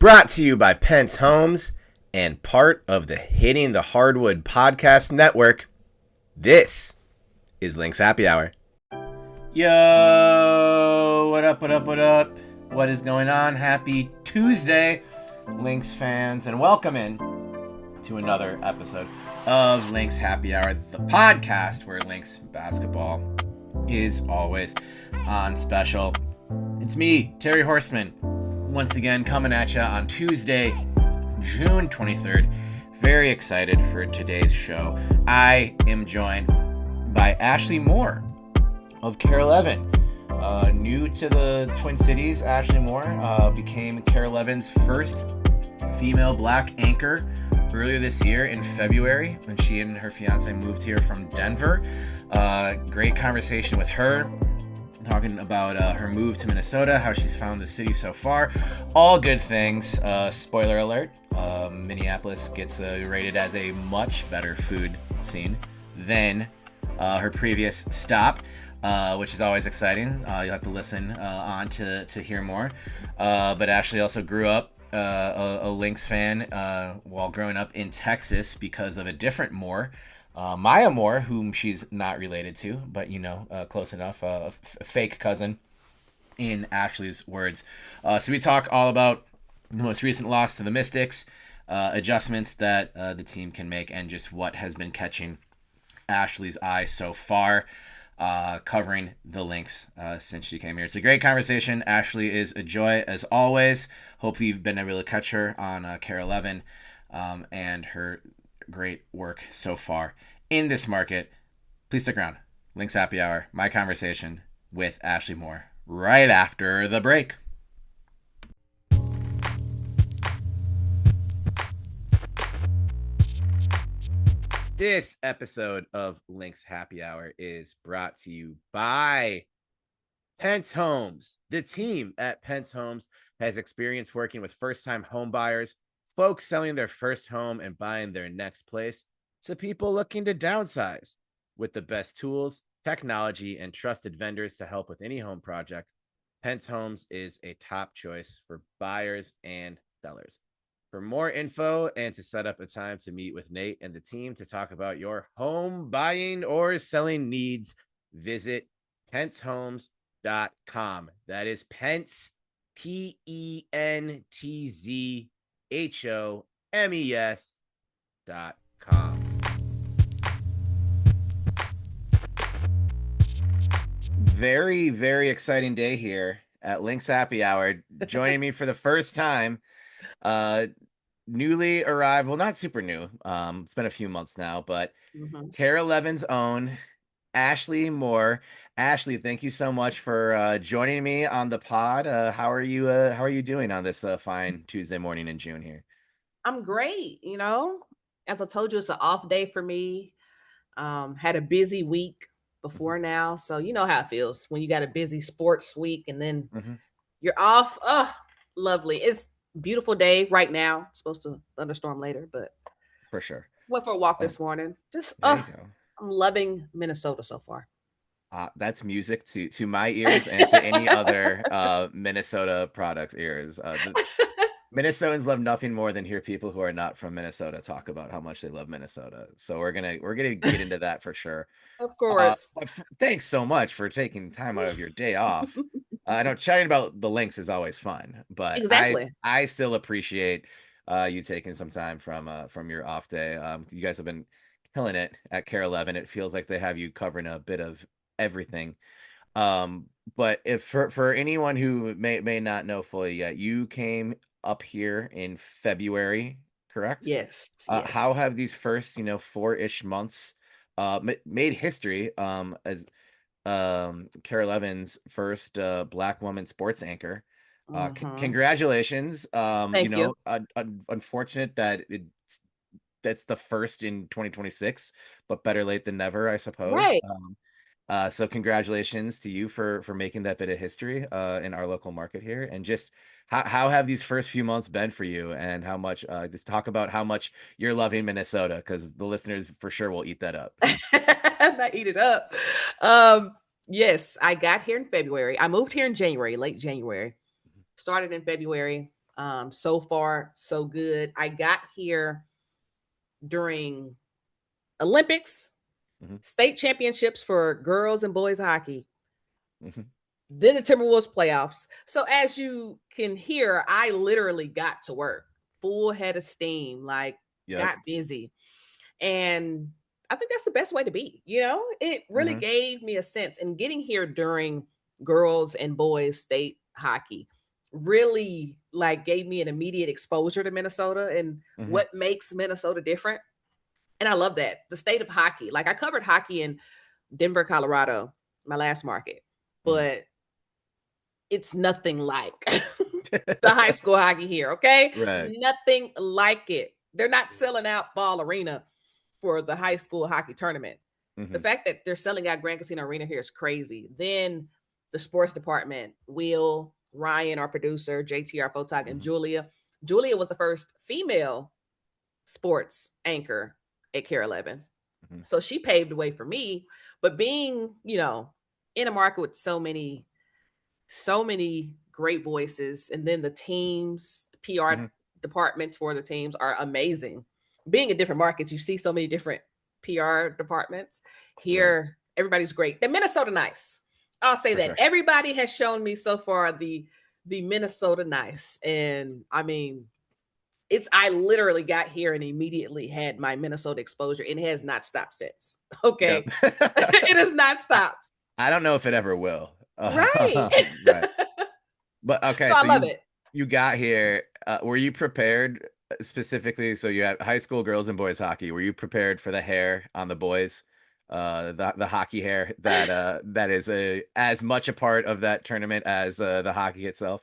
Brought to you by Pentz Homes and part of the Hitting the Hardwood podcast network. This is Lynx Happy Hour. Yo, what up, what up, what up? What is going on? Happy Tuesday, Lynx fans, and welcome in to another episode of Lynx Happy Hour, the podcast where Lynx basketball is always on special. It's me, Terry Horseman, once again coming at you on Tuesday, June 23rd. Very excited for today's show. I am joined by Ashley Moore of KARE 11. New to the Twin Cities, Ashley Moore became KARE 11's first female black anchor earlier this year in February when she and her fiance moved here from Denver. Great conversation with her, talking about her move to Minnesota, how she's found the city so far. All good things. Spoiler alert, Minneapolis gets rated as a much better food scene than her previous stop, which is always exciting. You'll have to listen on to hear more. But Ashley also grew up a Lynx fan while growing up in Texas because of a different Moore, Maya Moore, whom she's not related to, but close enough, a fake cousin in Ashley's words. So we talk all about the most recent loss to the Mystics, adjustments that the team can make, and just what has been catching Ashley's eye so far, covering the Lynx since she came here. It's a great conversation. Ashley is a joy as always. Hope you've been able to catch her on KARE 11 and her great work so far in this market. Please stick around. Lynx Happy Hour, my conversation with Ashley Moore right after the break. This episode of Lynx Happy Hour is brought to you by Pentz Homes. The team at Pentz Homes has experience working with first-time home buyers, folks selling their first home and buying their next place, to people looking to downsize. With the best tools, technology, and trusted vendors to help with any home project, Pentz Homes is a top choice for buyers and sellers. For more info and to set up a time to meet with Nate and the team to talk about your home buying or selling needs, visit pentzhomes.com. That is Pentz, PentzHomes.com. Very, very exciting day here at Lynx Happy Hour. Joining me for the first time, newly arrived, well, not super new. It's been a few months now, but KARE 11's own Ashley Moore. Ashley, thank you so much for joining me on the pod. How are you doing on this fine Tuesday morning in June here? I'm great. As I told you, it's an off day for me. Had a busy week before now, so you know how it feels when you got a busy sports week and then you're off. Oh, lovely. It's a beautiful day right now. It's supposed to thunderstorm later, but For sure. went for a walk this morning. Just There you go. I'm loving Minnesota so far. That's music to my ears and to any other Minnesota products ears. Minnesotans love nothing more than hear people who are not from Minnesota talk about how much they love Minnesota. So we're gonna get into that for sure. Of course. But thanks so much for taking time out of your day off. I know chatting about the Lynx is always fun, but Exactly. I still appreciate you taking some time from your off day. You guys have been killing it at KARE 11. It feels like they have you covering a bit of everything. But if for anyone who may not know fully yet, you came up here in February, correct? Yes. How have these first 4-ish months made history as KARE 11's first black woman sports anchor? Congratulations. Thank you. Unfortunate that that's the first in 2026, but better late than never, I suppose. Right. So congratulations to you for making that bit of history in our local market here. And just how have these first few months been for you, and how much just talk about how much you're loving Minnesota, because the listeners for sure will eat that up. Not eat it up. Yes, I got here in February. I moved here in January, late January. Started in February. So far, so good. I got here during Olympics, Mm-hmm. state championships for girls and boys hockey, Mm-hmm. then the Timberwolves playoffs. So as you can hear, I literally got to work, full head of steam, like Yep. got busy. And I think that's the best way to be. It really Mm-hmm. gave me a sense. And getting here during girls and boys state hockey really like gave me an immediate exposure to Minnesota and Mm-hmm. what makes Minnesota different. And I love that. The state of hockey. Like I covered hockey in Denver, Colorado, my last market, Mm-hmm. but it's nothing like the high school hockey here, okay? Right. Nothing like it. They're not selling out Ball Arena for the high school hockey tournament. The Mm-hmm. fact that they're selling out Grand Casino Arena here is crazy. Then the sports department, Will, Ryan, our producer, JT, our photog, and Mm-hmm. Julia. Julia was the first female sports anchor at Care 11. Mm-hmm. So she paved the way for me. But being, in a market with so many great voices, and then the teams, the PR Mm-hmm. departments for the teams are amazing. Being in different markets, you see so many different PR departments. Right. Here, everybody's great. The Minnesota nice. I'll say For that sure. everybody has shown me so far the Minnesota nice, and I mean, I literally got here and immediately had my Minnesota exposure, and it has not stopped since. Okay, Yep. it has not I, stopped. I don't know if it ever will. Right. Right. But okay, So I so love it. you got here. Were you prepared specifically? So you had high school girls and boys hockey. Were you prepared for the hair on the boys? The hockey hair that is as much a part of that tournament as the hockey itself.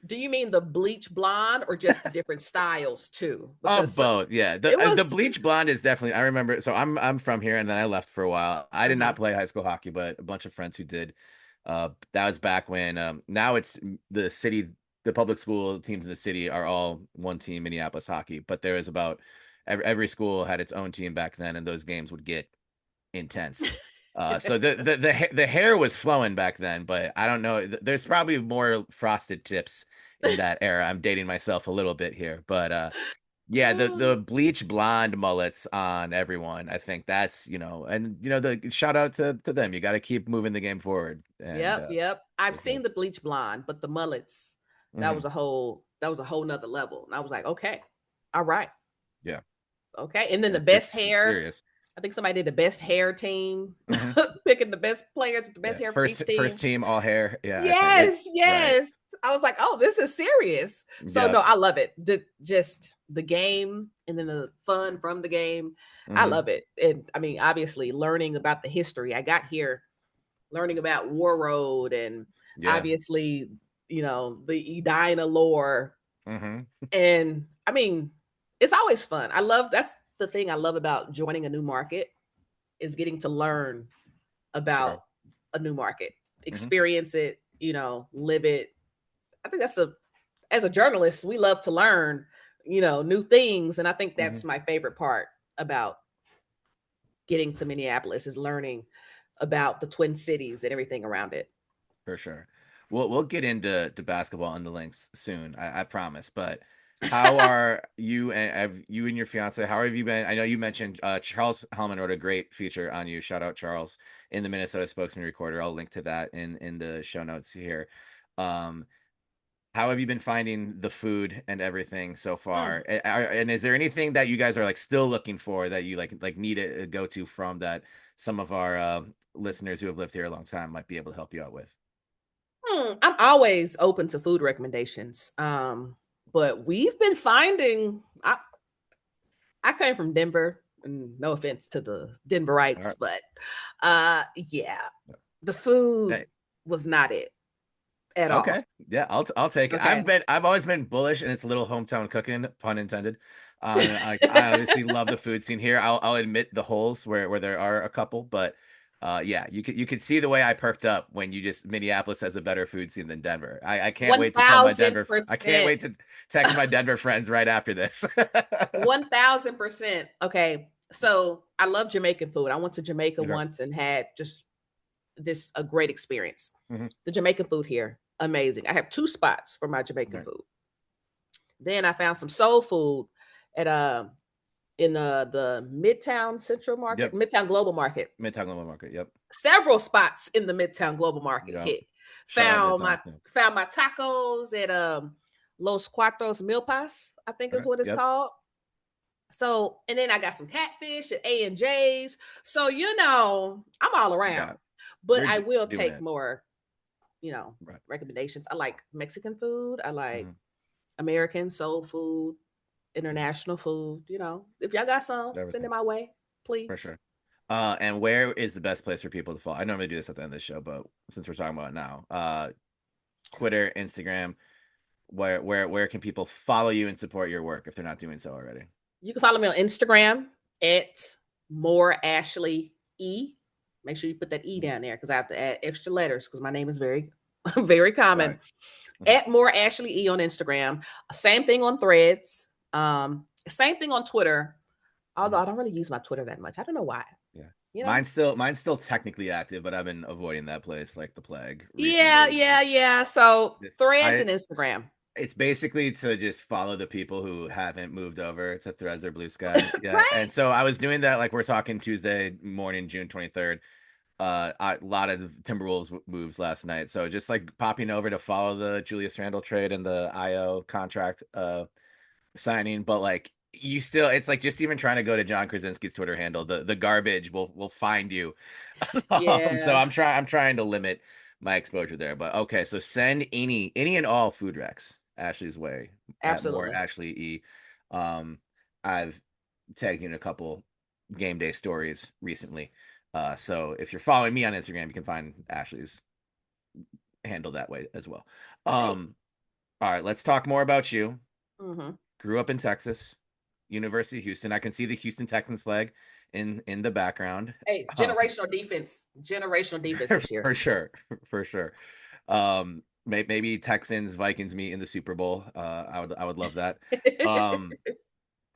Do you mean the bleach blonde or just the different styles too? Oh, Because both. Yeah. it The was bleach blonde is definitely. I remember. So I'm from here, and then I left for a while. I did not uh-huh. play high school hockey, but a bunch of friends who did. That was back when. Now it's the city. The public school teams in the city are all one team, Minneapolis hockey. But there was about every school had its own team back then, and those games would get intense. So the hair was flowing back then, but I don't know. There's probably more frosted tips in that era. I'm dating myself a little bit here, but yeah, the bleach blonde mullets on everyone. I think that's and the shout out to them. You got to keep moving the game forward, and Yep. I've for sure. seen the bleach blonde, but the mullets, Hmm. that was a whole nother level. And I was like, okay, all right, Yeah, okay. And then the best it's hair. serious. I think somebody did the best hair team, Hmm. picking the best players, the best Yeah, hair for each first team. team all hair. Yeah, I think Yes, it's right. yes. I was like, oh, this is serious. So Yeah. no, I love it. Just the game and then the fun from the game. I Hmm. love it. And I mean, obviously learning about the history. I got here learning about War Road and Yeah. obviously, the Edina lore. Hmm. And I mean, it's always fun. That's the thing I love about joining a new market is getting to learn Sure. about a new market, Hmm. experience it, live it. I think as a journalist, we love to learn, new things. And I think Hmm. that's my favorite part about getting to Minneapolis is learning about the Twin Cities and everything around it. For sure. We'll get into basketball on the links soon. I promise. But how are you and have you and your fiance? How have you been? I know you mentioned Charles Hellman wrote a great feature on you. Shout out Charles in the Minnesota Spokesman Recorder. I'll link to that in the show notes here. Um, how have you been finding the food and everything so Mm. far? And is there anything that you guys are like still looking for that you like need a go to from that some of our listeners who have lived here a long time might be able to help you out with? I'm always open to food recommendations. But we've been finding I came from Denver, and no offense to the All Denverites, right. but yeah, the food Hey, was not it at all. okay. Yeah, I'll take it. Okay. I've always been bullish, and it's a little hometown cooking, pun intended. I obviously love the food scene here. I'll admit the holes where there are a couple, but yeah, you could see the way I perked up when you just Minneapolis has a better food scene than Denver. I can't One wait to tell my thousand Denver. I can't percent. wait to text my Denver friends right after this. 1000%. Okay. So I love Jamaican food. I went to Jamaica Sure. once and had just a great experience. Mhm. The Jamaican food here, amazing. I have two spots for my Jamaican Right. food. Then I found some soul food at in the Midtown Central Market, Yep. Midtown Global Market. Midtown Global Market. Yep. Several spots in the Midtown Global Market Yep. hit. Shout out Found Midtown. my found my tacos at Los Cuatros Milpas, I think is Okay. what it's Yep. called. So, and then I got some catfish at A&J's. So, I'm all around. But You're I will doing take it. more, Right. recommendations. I like Mexican food. I like Mhm. American soul food, international food. If y'all got some, send it Everything. my way, For please. sure. And where is the best place for people to follow? I normally do this at the end of the show, but since we're talking about it now, Twitter, Instagram, where can people follow you and support your work if they're not doing so already? You can follow me on Instagram at More Ashley E. Make sure you put that E down there because I have to add extra letters because my name is very, very common. Right. At More Ashley E on Instagram. Same thing on Threads. Same thing on Twitter. Although I don't really use my Twitter that much. I don't know why. Yeah. You know? Mine's still technically active, but I've been avoiding that place like the plague Yeah, recently. yeah. So Threads I and Instagram. It's basically to just follow the people who haven't moved over to Threads or Blue Sky. Yeah. Right? And so I was doing that, like we're talking Tuesday morning, June 23rd. A lot of Timberwolves moves last night. So just like popping over to follow the Julius Randle trade and the IO contract signing, but like it's like just even trying to go to John Krasinski's Twitter handle, the garbage will find you. So Yeah, I'm trying to limit my exposure there. But okay, so send any and all food recs Ashley's way at More absolutely. Ashley E. I've tagged you in a couple game day stories recently. So if you're following me on Instagram, you can find Ashley's handle that way as well. Right. All right, let's talk more about you. Mm-hmm. Grew up in Texas, University of Houston. I can see the Houston Texans flag in the background. Hey, Um, generational defense. Generational defense this year. for sure, for sure. Maybe Texans Vikings meet in the Super Bowl. I would love that.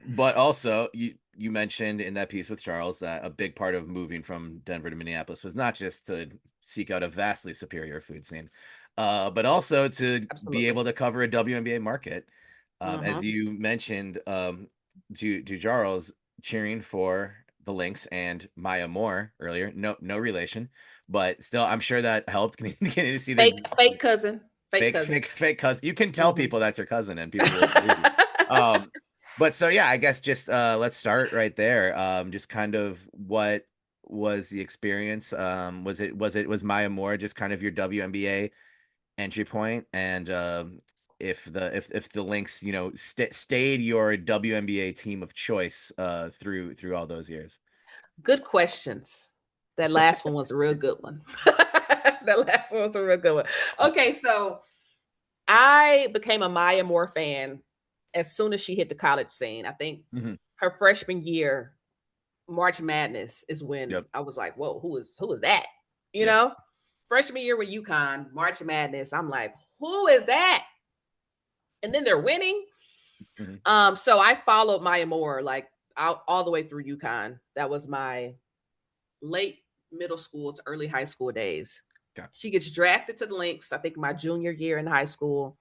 But also you mentioned in that piece with Charles that a big part of moving from Denver to Minneapolis was not just to seek out a vastly superior food scene, but also to be Absolutely. able to cover a WNBA market. As Mm-hmm. you mentioned, to Charles cheering for the Lynx and Maya Moore earlier. No relation, but still, I'm sure that helped getting to see the Fake cousin. Fake cousin. fake cousin. You can tell Mm-hmm. people that's your cousin, and people will believe you. But so yeah, I guess just let's start right there. Just kind of what was the experience? Was Maya Moore just kind of your WNBA entry point? And if the Lynx, stayed your WNBA team of choice through all those years. Good questions. That last one was a real good one. That last one was a real good one. Okay, so I became a Maya Moore fan as soon as she hit the college scene. I think Mm-hmm. her freshman year, March Madness, is when Yep. I was like, "Whoa, who is that?" You Yep. know, freshman year with UConn, March Madness. I'm like, "Who is that?" And then they're winning. Mm-hmm. So I followed Maya Moore like all the way through UConn. That was my late middle school to early high school days. Okay. She gets drafted to the Lynx, I think my junior year in high school.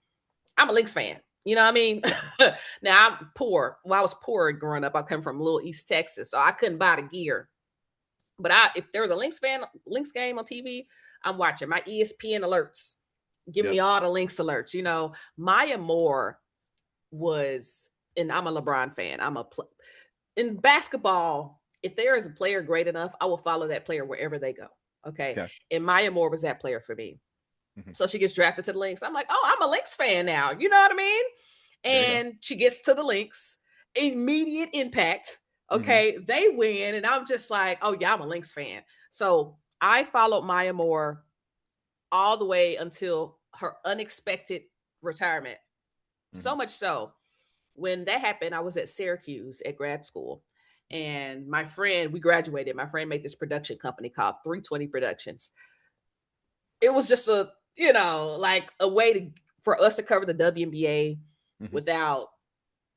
I'm a Lynx fan. You know what I mean? Now I'm poor. Well, I was poor growing up. I come from Little East Texas, so I couldn't buy the gear. But if there was a Lynx game on TV, I'm watching my ESPN alerts. Give me Yep. all the Lynx alerts. Maya Moore was, and I'm a LeBron fan. In basketball, if there is a player great enough, I will follow that player wherever they go. Okay. Okay. And Maya Moore was that player for me. Mm-hmm. So she gets drafted to the Lynx. I'm like, oh, I'm a Lynx fan now. You know what I mean? There you go. And she gets to the Lynx, immediate impact. Mm-hmm. Okay. They win. And I'm just like, oh, yeah, I'm a Lynx fan. So I followed Maya Moore all the way until her unexpected retirement. Mm-hmm. So much so, when that happened, I was at Syracuse at grad school. And we graduated. My friend made this production company called 320 Productions. It was just like a way for us to cover the WNBA Mm-hmm. without,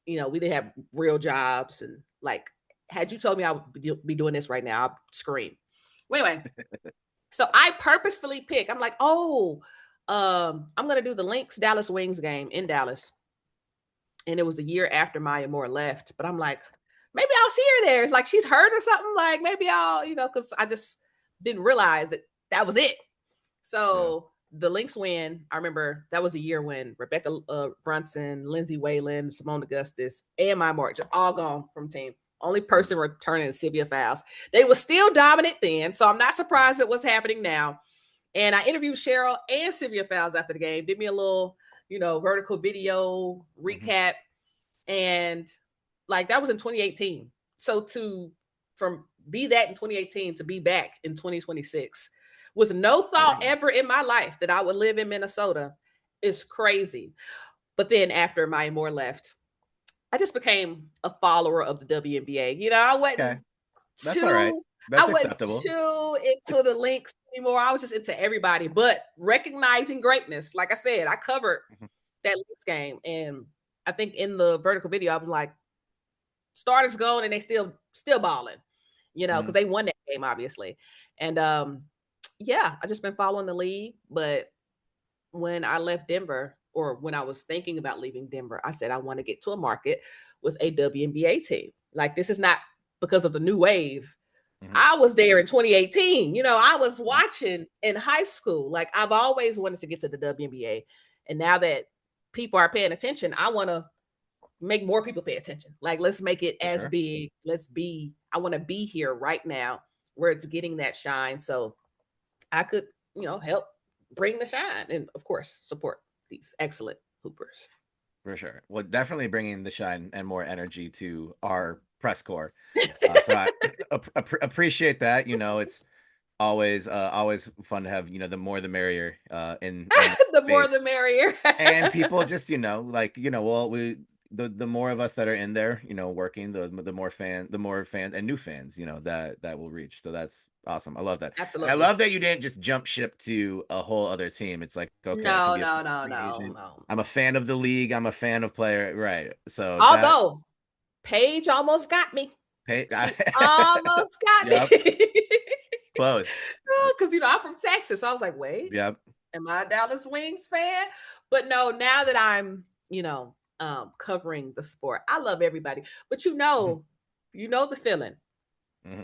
we didn't have real jobs. And like, had you told me I would be doing this right now, I'd scream. Well, anyway, so I purposefully pick. I'm like, I'm going to do the Lynx Dallas Wings game in Dallas. and it was a year after Maya Moore left. But I'm like, maybe I'll see her there. It's like she's hurt or something. Like maybe I'll, because I just didn't realize that was it. Yeah. So the Lynx win, I remember that was a year when Rebecca Brunson, Lindsay Whalen, Simone Augustus, and Maya Moore just all gone from the team. Only person returning is Sylvia Fowles. They were still dominant then, so I'm not surprised at what's happening now. And I interviewed Cheryl and Sylvia Fowles after the game, did me a little, vertical video recap. And like that was in 2018. So from be that in 2018 to be back in 2026 with no thought ever in my life that I would live in Minnesota is crazy. But then after Maya Moore left, I just became a follower of the WNBA. I Okay. wasn't That's all right. too I That's wasn't acceptable. too into the Lynx anymore. I was just into everybody, but recognizing greatness. Like I said, I covered that Lynx game, and I think in the vertical video, I was like, starters going and they still balling, because they won that game, obviously. And yeah, I just been following the league. But when I left Denver, or when I was thinking about leaving Denver, I said I want to get to a market with a WNBA team. Like this is not because of the new wave. I was there in 2018. I was watching in high school. Like I've always wanted to get to the WNBA. And now that people are paying attention, I want to make more people pay attention. Like let's make it as big. I want to be here right now where it's getting that shine. So I could, help bring the shine and of course support these excellent hoopers. For sure. Well, definitely bringing the shine and more energy to our press corps. So I appreciate that. It's always fun to have, the more the merrier in The more space. the merrier. And people just, well, the more of us that are in there, working, the more fans and new fans, that will reach. So that's awesome. I love that. And I Absolutely. love that you didn't just jump ship to a whole other team. It's like, okay, I can No, be a no, no, free agent. no. I'm a fan of the league. I'm a fan of player. Right. So that Although Paige almost got me. hey, She almost got yep, me. close. Because I'm from Texas. So I was like, wait, Yep. am I a Dallas Wings fan? But no, now that I'm, covering the sport, I love everybody. But the feeling.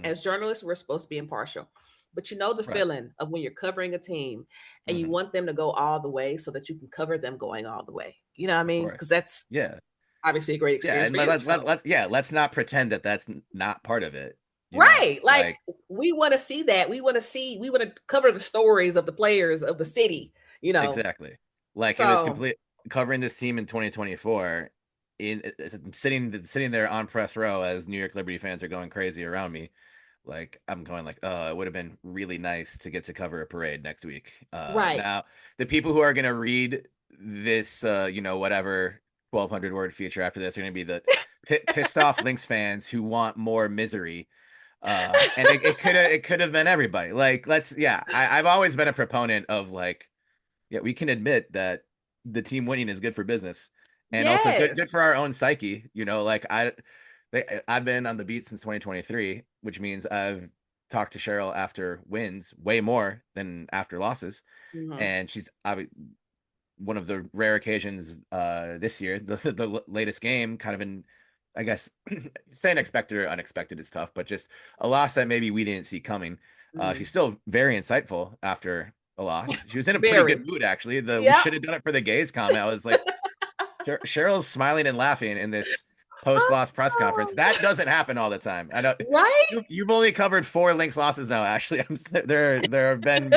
As journalists, we're supposed to be impartial. But the Right. feeling of when you're covering a team and you want them to go all the way so that you can cover them going all the way. You know what I mean? Because that's Yeah. obviously a great Yeah, experience and for you. let's not pretend that that's not part of it. Right. Like Like we want to see that. We want to cover the stories of the players of the city, you know. exactly. Like it was So complete covering this team in 2024 in sitting there on press row as New York Liberty fans are going crazy around me. Like I'm going like, it would have been really nice to get to cover a parade next week. right. Now the people who are gonna read this, whatever 1,200 word feature after this are gonna be the pissed off Lynx fans who want more misery. And it could have been everybody. Like I've always been a proponent of like, yeah, we can admit that the team winning is good for business and also Yes. good for our own psyche. Like I've been on the beat since 2023, which means I've talked to Cheryl after wins way more than after losses. Mm-hmm. And she's one of the rare occasions this year, the latest game, kind of in, I guess, saying expected or unexpected is tough, but just a loss that maybe we didn't see coming. Mm-hmm. She's still very insightful after a loss. She was in a pretty Very. good mood, actually. We Yep. should have done it for the gays comment. I was like, Cheryl's smiling and laughing in this post-loss press conference. That doesn't happen all the time. I know Right? you've only covered 4 Lynx losses now. Actually, there have been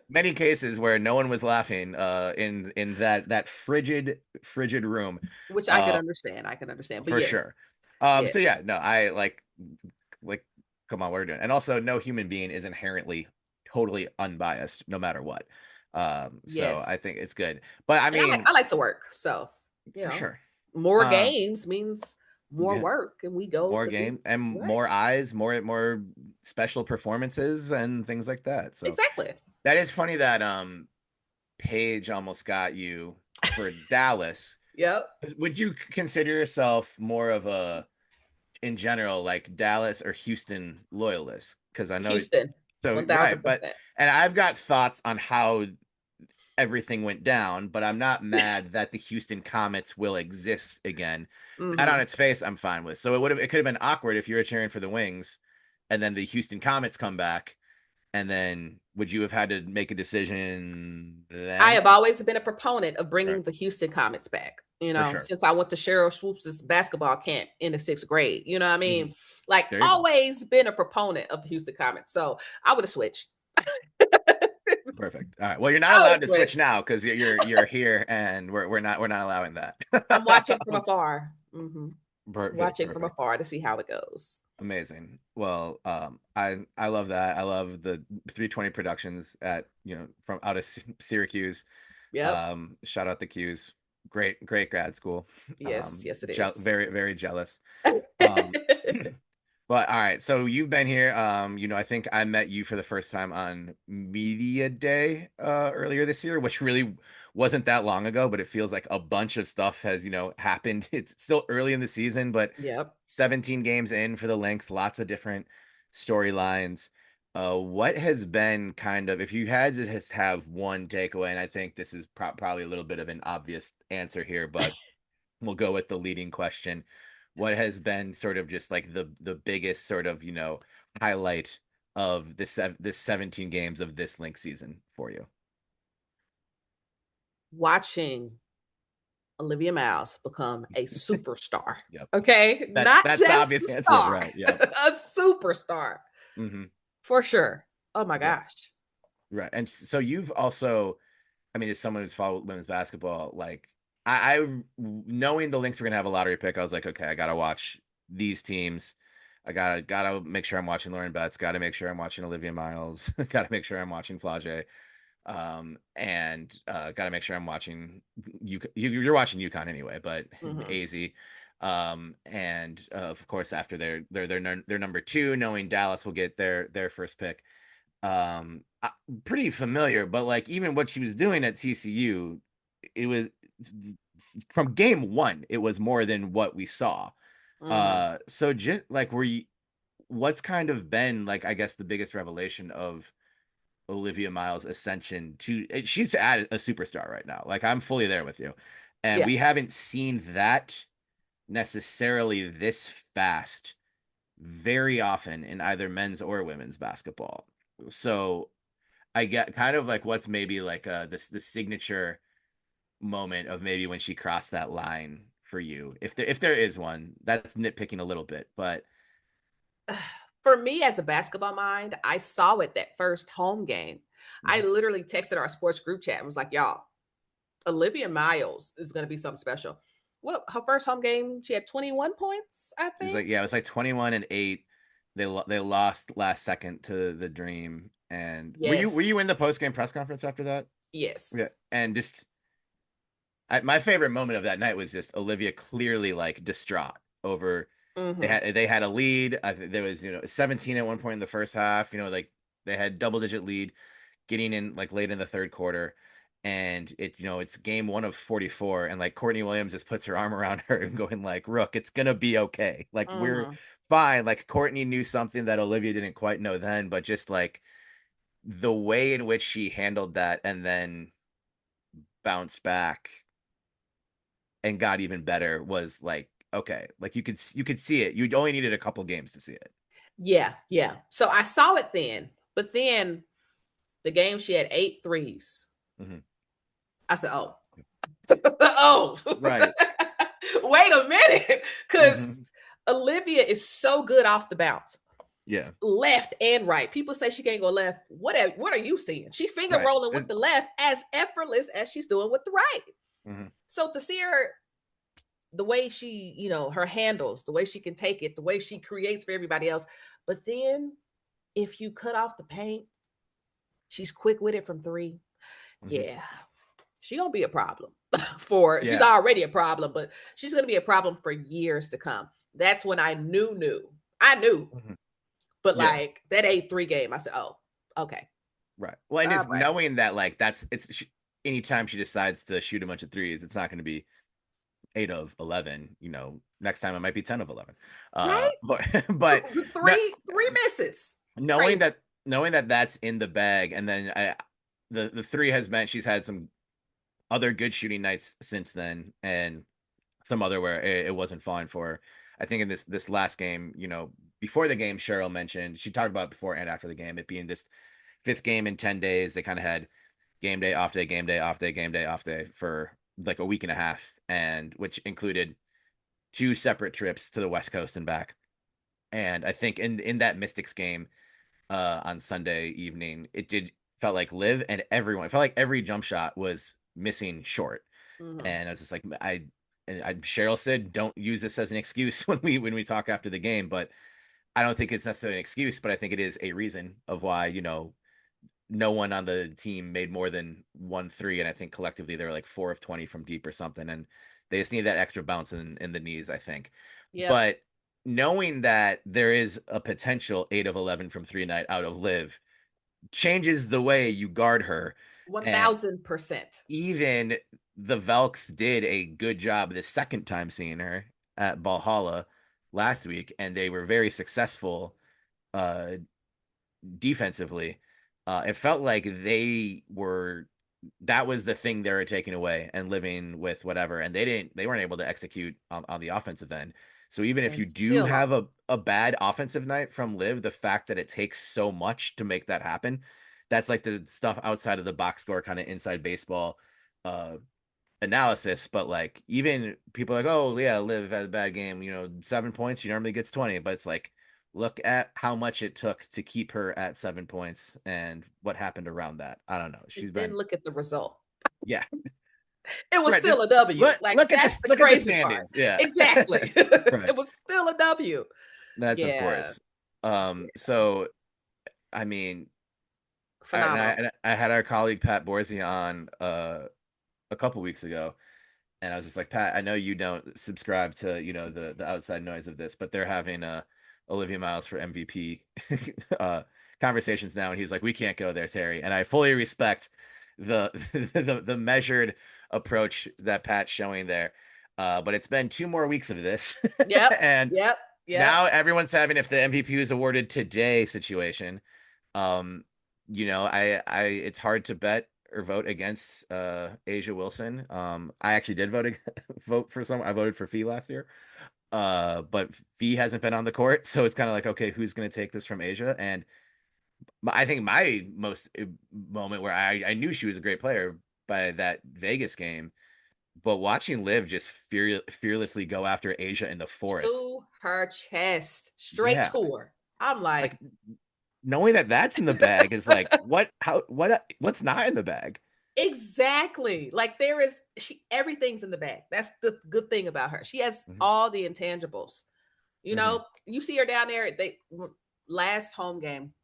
many cases where no one was laughing in that frigid room. Which I could understand. But For yes. sure. Yes. So yeah, no, I like come on, what are we doing? And also no human being is inherently totally unbiased no matter what. So Yes. I think it's good. But I And mean, I like to work. So, for sure. more Um games means more yeah, work and we go more to game these and right. more eyes, more special performances and things like that. So Exactly. that is funny that Paige almost got you for Dallas. Yep. Would you consider yourself more of a, in general, like Dallas or Houston loyalist? Because I know Houston. so right, but 1000%. and I've got thoughts on how everything went down, but I'm not mad that the Houston Comets will exist again. That on Hmm. its face, I'm fine with. So it could have been awkward if you were cheering for the Wings, and then the Houston Comets come back, and then would you have had to make a decision I then? have always been a proponent of Right, bringing the Houston Comets back. for sure. Since I went to Cheryl Swoops' basketball camp in the sixth grade. You know what I Hmm. mean? Like, There you go. always been a proponent of the Houston Comets. So I would have switched. Perfect. All right. Well, you're not I would allowed have to switch switched. now because you're here, and we're not allowing that. I'm watching from afar. Watching from Perfect. afar to see how it goes. Amazing. Well, I love that. I love the 320 productions at from out of Syracuse. Yep. Shout out the Qs. Great grad school. Yes, yes, it is. Very very jealous. Um, but all right, so you've been here. I think I met you for the first time on Media Day earlier this year, which really wasn't that long ago, but it feels like a bunch of stuff has happened. It's still early in the season, but Yep. 17 games in for the Lynx, lots of different storylines. What has been kind of, if you had to just have one takeaway, and I think this is probably a little bit of an obvious answer here, but we'll go with the leading question. What has been sort of just like the biggest sort of, highlight of this 17 games of this Lynx season for you? Watching Olivia Miles become a superstar. Yep. Okay, That's not that's the just obvious a answer, star, right? Yep. a superstar Hmm. for sure. Oh my Right. gosh. Right. And so you've also, I mean, as someone who's followed women's basketball, like I knowing the Lynx were gonna have a lottery pick, I was like, okay, I gotta watch these teams. I gotta make sure I'm watching Lauren Betts. Got to make sure I'm watching Olivia Miles. Got to make sure I'm watching Flage. And got to make sure I'm watching you. You're watching UConn anyway, but Hmm. AZ. And of course, after their number two, knowing Dallas will get their first pick. Pretty familiar, but like even what she was doing at TCU, it was from game one, it was more than what we saw. Hmm. So just like what's kind of been like, I guess the biggest revelation of Olivia Miles' ascension to she's at a superstar right now. Like I'm fully there with you. And Yeah. we haven't seen that necessarily this fast very often in either men's or women's basketball. So I get kind of like what's maybe like this the signature moment of maybe when she crossed that line for you, if there is one. That's nitpicking a little bit, but For me as a basketball mind, I saw it that first home game. I mhm. literally texted our sports group chat and was like, y'all, Olivia Miles is going to be something special. Well, her first home game, she had 21 points, I It was think. like, yeah, it was like 21-8. They lost last second to the Dream. And were Yes. you in the post game press conference after that? Yeah, Yes. and just my favorite moment of that night was just Olivia clearly like distraught over Hmm. they had a lead. I think there was 17 at one point in the first half. Like they had double digit lead getting in like late in the third quarter. And it's game one of 44. And like Courtney Williams just puts her arm around her and going like, Rook, it's gonna be okay. Like we're Hmm. fine. Like Courtney knew something that Olivia didn't quite know then, but just like the way in which she handled that and then bounced back and got even better was like, okay, like you could see it. You only needed a couple games to see it. Yeah. Yeah. So I saw it then, but then the game she had eight threes. Hmm. I said, oh, oh, Right. wait a minute. Because Hmm. Olivia is so good off the bounce, Yeah. left and right. People say she can't go left. What are you seeing? She finger Right. rolling with the left as effortless as she's doing with the right. Hmm. So to see her, the way she, her handles, the way she can take it, the way she creates for everybody else. But then if you cut off the paint, she's quick with it from three. Hmm. Yeah, she gonna be a problem she's Yeah. already a problem, but she's gonna be a problem for years to come. That's when I knew, Hmm. but Yeah. like that 8-3 game, I said, oh, okay, Right. Well, and all it's right, knowing that like anytime she decides to shoot a bunch of threes, it's not going to be 8 of 11. Next time it might be 10 of 11. right. But no, Three misses, knowing crazy. that knowing that that's in the bag, and then the three has meant she's had some other good shooting nights since then, and some other where it wasn't fine for her. I think in this last game, before the game, Cheryl mentioned, she talked about it before and after the game, it being this fifth game in 10 days. They kind of had game day, off day, game day, off day, game day, off day for like a week and a half, and which included two separate trips to the West Coast and back. And I think in that Mystics game on Sunday evening, it did felt like Liv and everyone, it felt like every jump shot was missing short. Mhm. And I was just like, Cheryl said, don't use this as an excuse when we talk after the game, but I don't think it's necessarily an excuse, but I think it is a reason of why, no one on the team made more than 1 3, and I think collectively they were like 4 of 20 from deep or something, and they just need that extra bounce in the knees, I think. Yep. But knowing that there is a potential 8 of 11 from three night out of Liv changes the way you guard her. And 1000%. even the Velks did a good job the second time seeing her at Valhalla last week, and they were very successful uh, defensively. It felt like that was the thing they were taking away and living with whatever, and they weren't able to execute on the offensive end. So even if And you do still have lost. a bad offensive night from Liv, the fact that it takes so much to make that happen, that's like the stuff outside of the box score, kind of inside baseball uh analysis. But like, even people are like, oh yeah, Liv had a bad game, 7 points, she normally gets 20, but it's like, look at how much it took to keep her at 7 points and what happened around that. I don't know, And she's then been, look at the result. yeah. It was Right, just still a W. Like, look at that's this, the look at the crazy part. standings, yeah. Exactly. Right, It was still a W. that's of Yeah. course. So I mean, Phenomenal. I had our colleague Pat Borsey on a couple weeks ago, and I was just like, Pat, I know you don't subscribe to, the outside noise of this, but they're having Olivia Miles for MVP uh conversations now, and he's like, we can't go there, Terry. And I fully respect the the measured approach that Pat's showing there. But it's been 2 more weeks of this. Yep. And Yep. Yep. now everyone's having, if the MVP is awarded today situation. Um, I it's hard to bet or vote against Asia Wilson. I actually did vote for someone. I voted for Fee last year. But Fee hasn't been on the court, so it's kind of like, okay, who's going to take this from Asia? And I think my most moment where I knew she was a great player by that Vegas game, but watching Liv just fearlessly go after Asia in the fourth. To her chest, straight Yeah. to her. I'm like, Like, knowing that that's in the bag is like, what's not in the bag? exactly. Like, everything's in the bag. That's the good thing about her. She has Mhm. all the intangibles. Mhm. You see her down there. Last home game,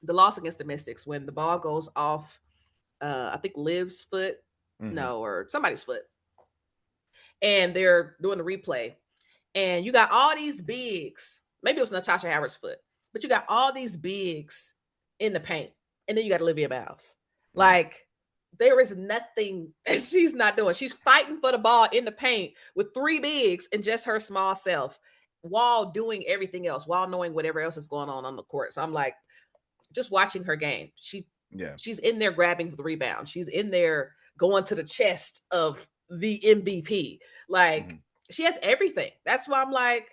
the loss against the Mystics, when the ball goes off, I think Liv's foot, Mhm. no, or somebody's foot, and they're doing the replay, and you got all these bigs. Maybe it was Natasha Howard's foot, but you got all these bigs in the paint, and then you got Olivia Bows. Mhm. Like, there is nothing that she's not doing. She's fighting for the ball in the paint with three bigs and just her small self, while doing everything else, while knowing whatever else is going on the court. So I'm like, just watching her game. Yeah. She's in there grabbing the rebound. She's in there going to the chest of the MVP. Like, Mhm. she has everything. That's why I'm like,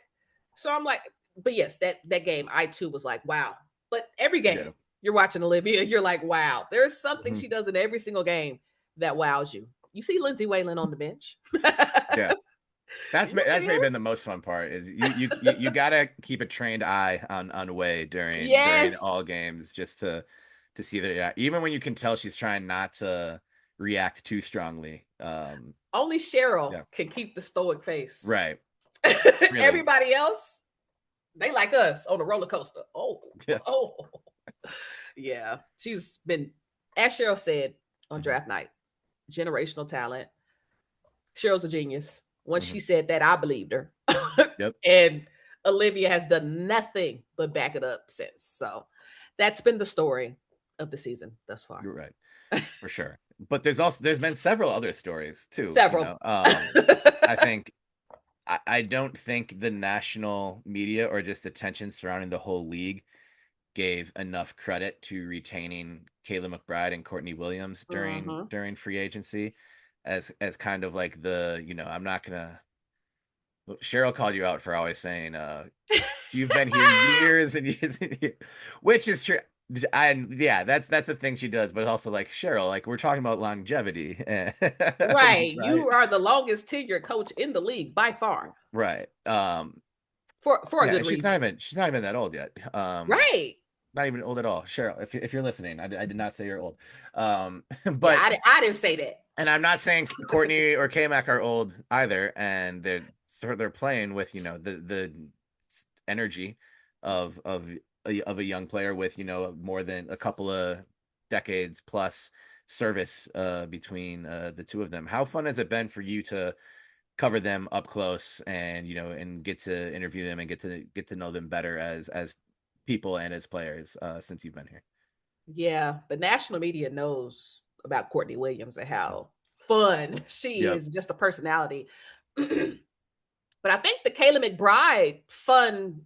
so I'm like, but yes, that game, I too was like, wow. But every game Yeah. you're watching Olivia, you're like, wow. There's something Mhm. she does in every single game that wows you. You see Lindsay Whalen on the bench. Yeah. That's You see that's maybe her? been the most fun part, is you gotta keep a trained eye on Way during Yes. all games, just to see that, yeah, even when you can tell she's trying not to react too strongly. Only Cheryl Yeah. can keep the stoic face. Right. Really. Everybody else, they like us on the roller coaster. Oh, Yeah. oh, yeah. She's been, as Cheryl said on Mhm. draft night, generational talent. Cheryl's a genius. Once she Mhm. said that, I believed her. Yep. And Olivia has done nothing but back it up since. So that's been the story of the season thus far. You're right. For sure. But there's been several other stories too, Several. I think, I don't think the national media or just attention surrounding the whole league gave enough credit to retaining Kayla McBride and Courtney Williams during free agency as kind of like the, I'm not gonna. Cheryl called you out for always saying, you've been here years and years and years, which is true. Yeah, that's a thing she does, but also like Cheryl, like we're talking about longevity, Right. right? You are the longest tenured coach in the league by far. Right. For a Yeah, good reason. she's not even that old yet. Right. Not even old at all. Cheryl, if you're listening, I did not say you're old. Yeah, But I didn't say that. and I'm not saying Courtney or K-Mac are old either, and they're playing with the energy of a young player with more than a couple of decades plus service between the two of them. How fun has it been for you to cover them up close and and get to interview them and get to know them better as people and as players since you've been here? Yeah, the national media knows about Courtney Williams and how fun she Yep. is, just a personality. But I think the Kayla McBride fun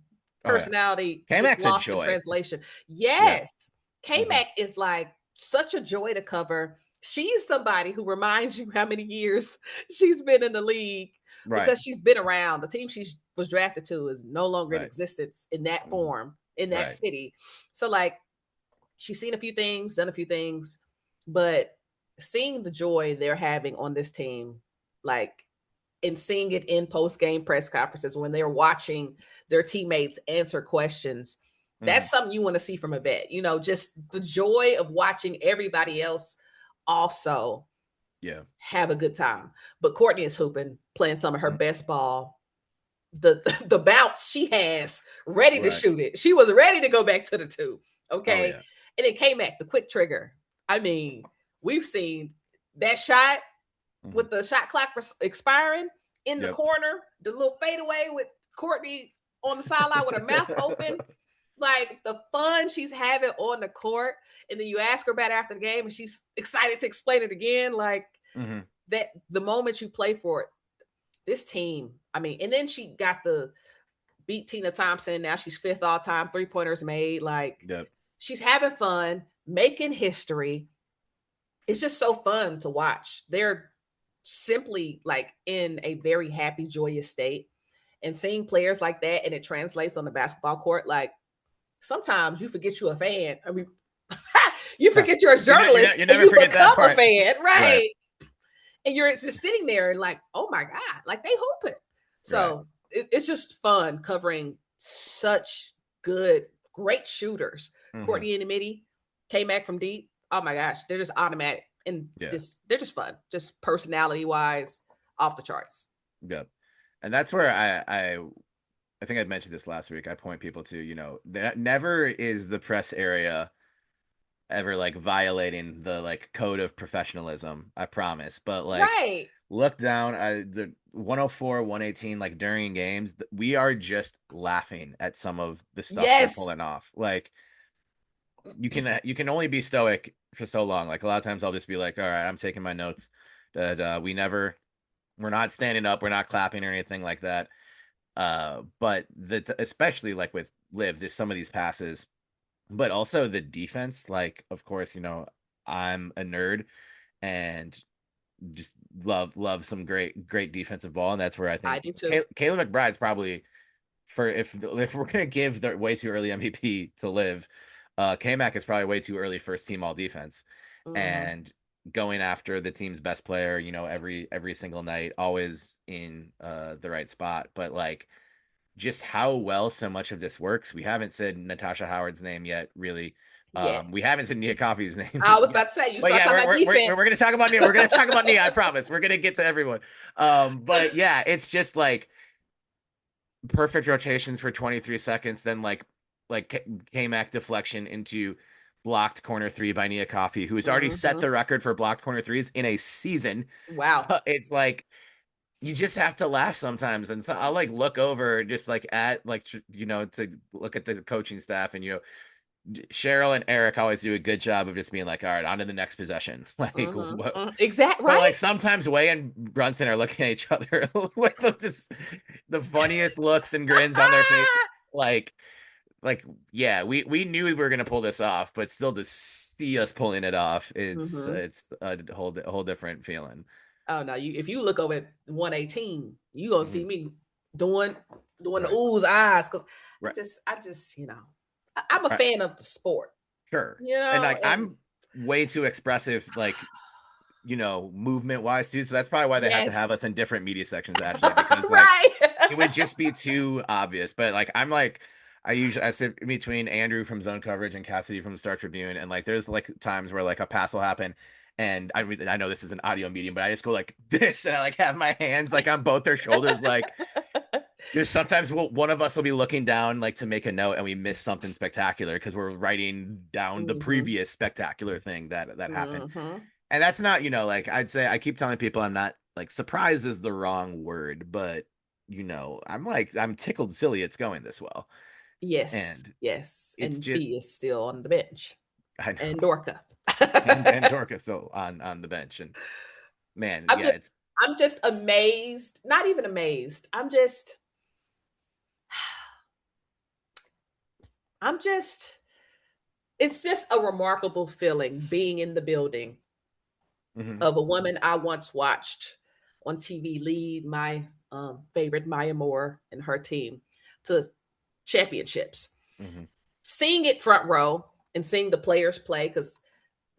Oh yeah. personality gets K-Mac's a lost in joy. translation. Yeah. Yes. K-Mac is like such a joy to cover. She's somebody who reminds you how many years she's been in the league Right. because she's been around. The team she was drafted to is no longer in Right. existence in that Mhm. form, in that Right. city. So like she's seen a few things, done a few things, but seeing the joy they're having on this team, like, and seeing it in post game press conferences when they're watching their teammates answer questions, Mhm. that's something you want to see from a vet. Just the joy of watching everybody else also Yeah. have a good time. But Courtney is hooping, playing some of her Mhm. best ball. The the bounce she has ready to Right. shoot it. She was ready to go back to the two. Oh Okay. yeah. And it came at the quick trigger. I mean, we've seen that shot Mhm. with the shot clock expiring in the Yep. corner, the little fadeaway with Courtney on the sideline with her mouth open, like the fun she's having on the court. And then you ask her about it after the game, and she's excited to explain it again. Like Mhm. that, the moment you play for it, this team. I mean, and then she got the beat Tina Thompson. Now she's fifth all time, 3-pointers made. Like Yep. she's having fun, making history. It's just so fun to watch. They're simply like in a very happy, joyous state. And seeing players like that and it translates on the basketball court, like sometimes you forget you're a fan. I mean, you Huh. forget you're a journalist You and never you forget that become a part. fan, Right. right? And you're just sitting there and like, oh my God, like they hooping. Right. So it's just fun covering such great shooters. Mhm. Courtney in the midi, K-Mac from deep. Oh my gosh, they're just automatic and Yeah. they're just fun, just personality wise, off the charts. Yep. And that's where I think I mentioned this last week. I point people to, that never is the press area ever like violating the like code of professionalism, I promise. But like Right. look down the 104, 118 like during games, we are just laughing at some of the stuff they're Yes. pulling off. Like you can only be stoic for so long. Like a lot of times I'll just be like, all right, I'm taking my notes. That we're not standing up, we're not clapping or anything like that. But especially like with Liv, there's some of these passes, but also the defense. Like, of course, I'm a nerd and just love some great defensive ball, and that's where I I think do too. Kayla McBride's probably for if we're gonna give the way too early MVP to Liv, K-Mac is probably way too early first team all defense, Mm-hmm. and going after the team's best player, every single night, always in the right spot, but like just how well so much of this works. We haven't said Natasha Howard's name yet, really. Yeah. We haven't said Nia Coffey's name I was yet. about to say, you But start yeah, talking about we're defense. gonna talk about Nia. We're gonna talk about Nia. I promise. We're gonna get to everyone. But yeah, it's just like perfect rotations for 23 seconds, then like K-Mac deflection into blocked corner three by Nia Coffey, who has already set Mm-hmm. the record for blocked corner threes in a season. Wow. It's like you just have to laugh sometimes, and so I'll like look over just like at like to look at the coaching staff, and Cheryl and Eric always do a good job of just being like, all right, on to the next possession. Like what? Mm-hmm. Exact But like right. sometimes Way and Brunson are looking at each other with just the funniest looks and grins on their faces. Like like, yeah, we knew we were gonna pull this off, but still to see us pulling it off, Mm-hmm. it's a whole different feeling. Oh no, if you look over at 118, you gonna Hmm. see me doing the Right, ooh's eyes because right, I just I'm a right, fan of the sport, sure. you And know, like, and I'm way too expressive, like, movement wise too. So that's probably why they have to have yes, us in different media sections, actually, because like it would right. just be too obvious. But like, I'm like, I sit in between Andrew from Zone Coverage and Cassidy from Star Tribune, and like there's like times where like a pass will happen, and I know this is an audio medium, but I just go like this, and I like have my hands like on both their shoulders, like there's sometimes one of us will be looking down like to make a note, and we miss something spectacular because we're writing down the Mm-hmm. previous spectacular thing that happened. Mm-hmm. And that's not, like, I'd say I keep telling people I'm not like, surprised is the wrong word, but I'm tickled silly it's going this well. Yes, And yes, it's and just, Fee is still on the bench, I and know. Dorca. And Dorcas still on the bench. And man, I'm yeah, just it's I'm just amazed, not even amazed. I'm just it's just a remarkable feeling being in the building mhm, of a woman I once watched on TV lead my favorite Maya Moore and her team to championships. mhm, Seeing it front row and seeing the players play, because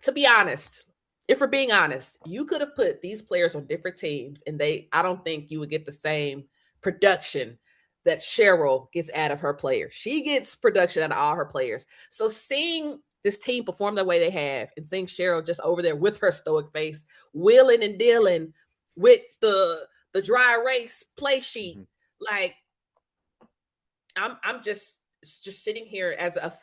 to be honest, if we're being honest, you could have put these players on different teams and I don't think you would get the same production that Cheryl gets out of her players. She gets production out of all her players. So seeing this team perform the way they have and seeing Cheryl just over there with her stoic face, wheeling and dealing with the dry erase play sheet, mhm. like I'm just sitting here as a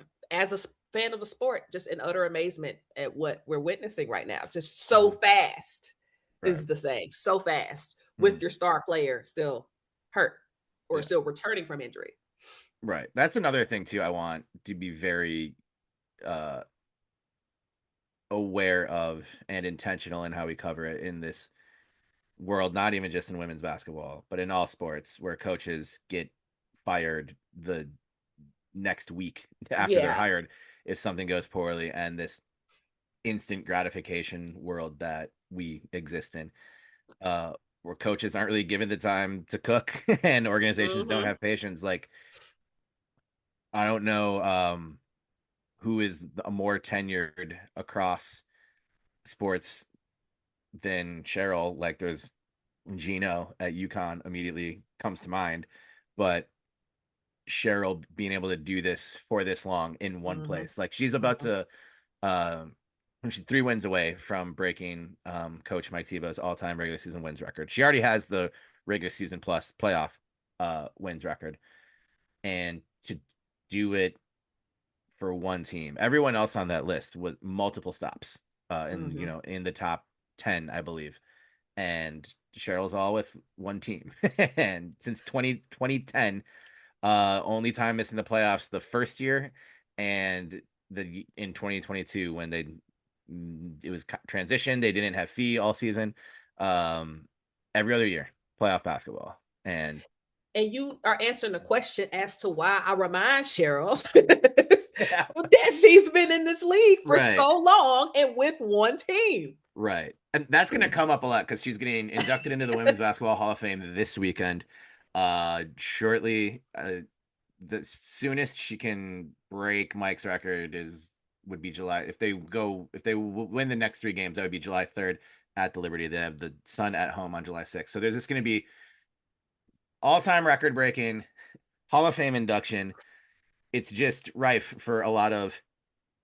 fan of the sport, just in utter amazement at what we're witnessing right now. Just so Mhm. fast Right. is the saying, so fast with Mhm. your star player still hurt or Yeah. still returning from injury. Right. That's another thing too I want to be very uh aware of and intentional in how we cover it in this world, not even just in women's basketball, but in all sports where coaches get fired the next week after they're Yeah. hired if something goes poorly, and this instant gratification world that we exist in, where coaches aren't really given the time to cook and organizations don't Mm-hmm. have patience. Like, I don't know who is a more tenured across sports than Cheryl. Like, there's Gino at UConn immediately comes to mind, but Cheryl being able to do this for this long in one Mm-hmm. place, like she's about Mm-hmm. to, um, she's 3 wins away from breaking Coach Mike Tebow's all-time regular season wins record. She already has the regular season plus playoff wins record, and to do it for one team. Everyone else on that list was multiple stops, in Mm-hmm. in the top 10, I believe, and Cheryl's all with one team. And since 2010, only time missing the playoffs the first year, and the in 2022 when it was transition, they didn't have fee all season. Um, every other year, playoff basketball, and And you are answering the question as to why I remind Cheryl yeah, that she's been in this league for right. so long and with one team. Right. And that's going to come up a lot because she's getting inducted into the Women's Basketball Hall of Fame this weekend. Shortly, the soonest she can break Mike's record would be July. If they win the next 3 games, that would be July 3rd at the Liberty. They have the Sun at home on July 6th. So there's just going to be all-time record breaking Hall of Fame induction. It's just rife for a lot of,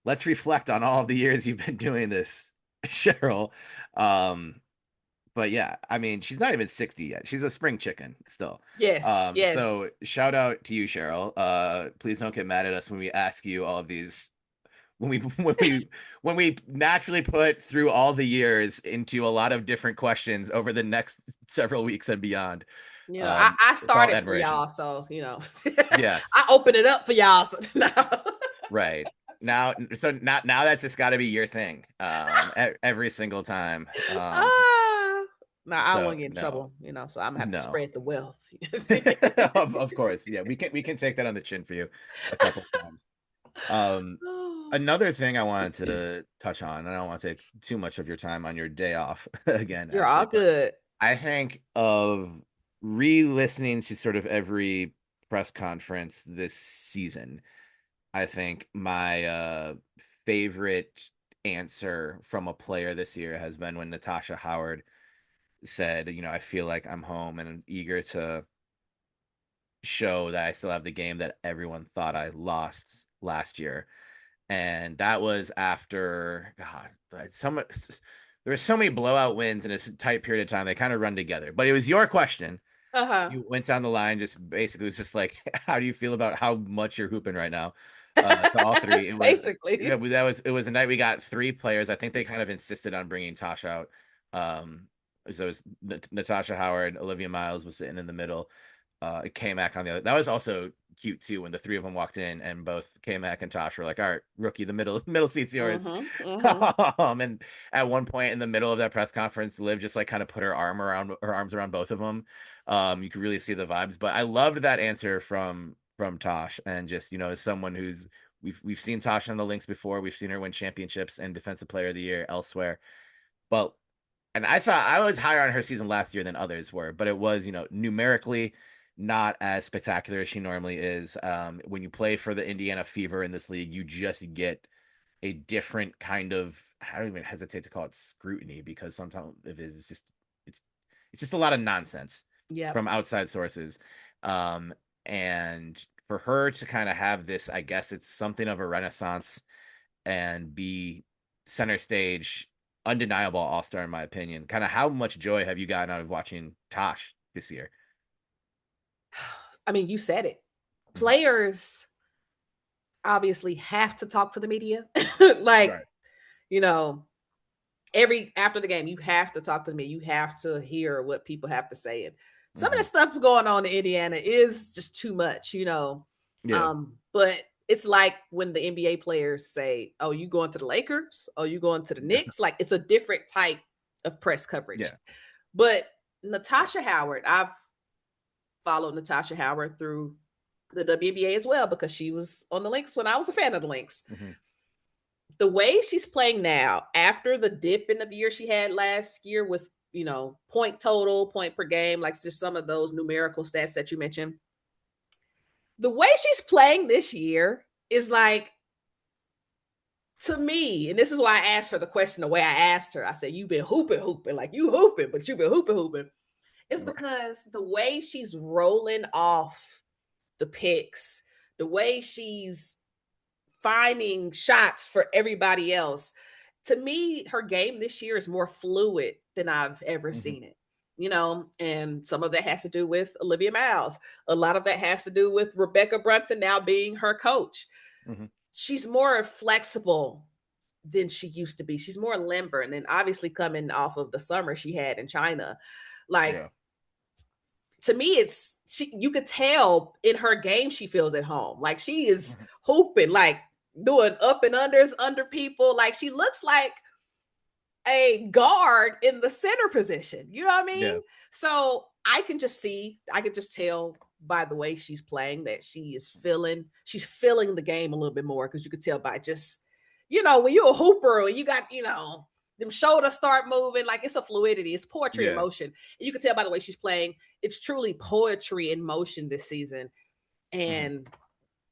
let's reflect on all of the years you've been doing this, Cheryl. Um, but yeah, I mean, she's not even 60 yet. She's a spring chicken still. Yes, So yes. shout out to you, Cheryl. Please don't get mad at us when we ask you all of these, when we when we naturally put through all the years into a lot of different questions over the next several weeks and beyond. I It's all started for admiration. y'all, so Yes, I open it up for y'all. So now. right. Now that's just got to be your thing. Every single time. Ah, No, I don't want So to get in no, trouble, so I'm gonna have to no. spread the wealth. Of course, yeah, we can take that on the chin for you a couple times. Um, Another thing I wanted to touch on, and I don't want to take too much of your time on your day off again, You're all Ashley, but good. I think of re-listening to sort of every press conference this season. I think my favorite answer from a player this year has been when Natasha Howard said, I feel like I'm home and I'm eager to show that I still have the game that everyone thought I lost last year. And that was after God, there were so many blowout wins in a tight period of time. They kind of run together. But it was your question. Uh-huh. You went down the line, just basically it was just like, how do you feel about how much you're hooping right now? To all three, it was yeah, Basically. it was a night we got three players. I think they kind of insisted on bringing Tosh out. So it was Natasha Howard, Olivia Miles was sitting in the middle. K-Mac on the other. That was also cute too when the three of them walked in and both K-Mac and Tosh were like, "All right, rookie, the middle seat's yours." Mm-hmm. Mm-hmm. And at one point in the middle of that press conference, Liv just like kind of put her arms around both of them. You could really see the vibes. But I loved that answer from Tosh, and just as someone who's we've seen Tosh on the Lynx before. We've seen her win championships and Defensive Player of the Year elsewhere. But and I thought I was higher on her season last year than others were, but it was, numerically not as spectacular as she normally is. When you play for the Indiana Fever in this league, you just get a different kind of, I don't even hesitate to call it scrutiny, because sometimes it is it's it's just a lot of nonsense Yep. from outside sources. And for her to kind of have this, I guess it's something of a renaissance and be center stage, undeniable all-star in my opinion. Kind of how much joy have you gotten out of watching Tosh this year? I mean, you said it. Mhm. Players obviously have to talk to the media. Like, Right. you know, every after the game, you have to talk to me. You have to hear what people have to say. And some of the Hmm. stuff going on in Indiana is just too much. Yeah. But it's like when the NBA players say, "Oh, you going to the Lakers? Oh, you going to the Knicks?" Like it's a different type of press coverage. Yeah. But Natasha Howard, I've followed Natasha Howard through the WNBA as well because she was on the Lynx when I was a fan of the Lynx. Hmm. The way she's playing now, after the dip in the year she had last year with, point total, point per game, like just some of those numerical stats that you mentioned, the way she's playing this year is like, to me, and this is why I asked her the question the way I asked her. I said, "You've been hooping, like you hooping, but you've been hooping." It's because the way she's rolling off the picks, the way she's finding shots for everybody else. To me, her game this year is more fluid than I've ever Hmm. seen it. And some of that has to do with Olivia Miles. A lot of that has to do with Rebecca Brunson now being her coach. Hmm. She's more flexible than she used to be. She's more limber. And then obviously coming off of the summer she had in China, like Yeah. to me, you could tell in her game she feels at home. Like she is Hmm. hooping, like doing up and unders under people. Like she looks like a guard in the center position. You know what I mean? Yeah. So I could just tell by the way she's playing that she's feeling the game a little bit more because you could tell by just, when you're a hooper and you got, them shoulders start moving, like it's a fluidity, it's poetry in Yeah. motion. And you can tell by the way she's playing, it's truly poetry in motion this season. Hmm. And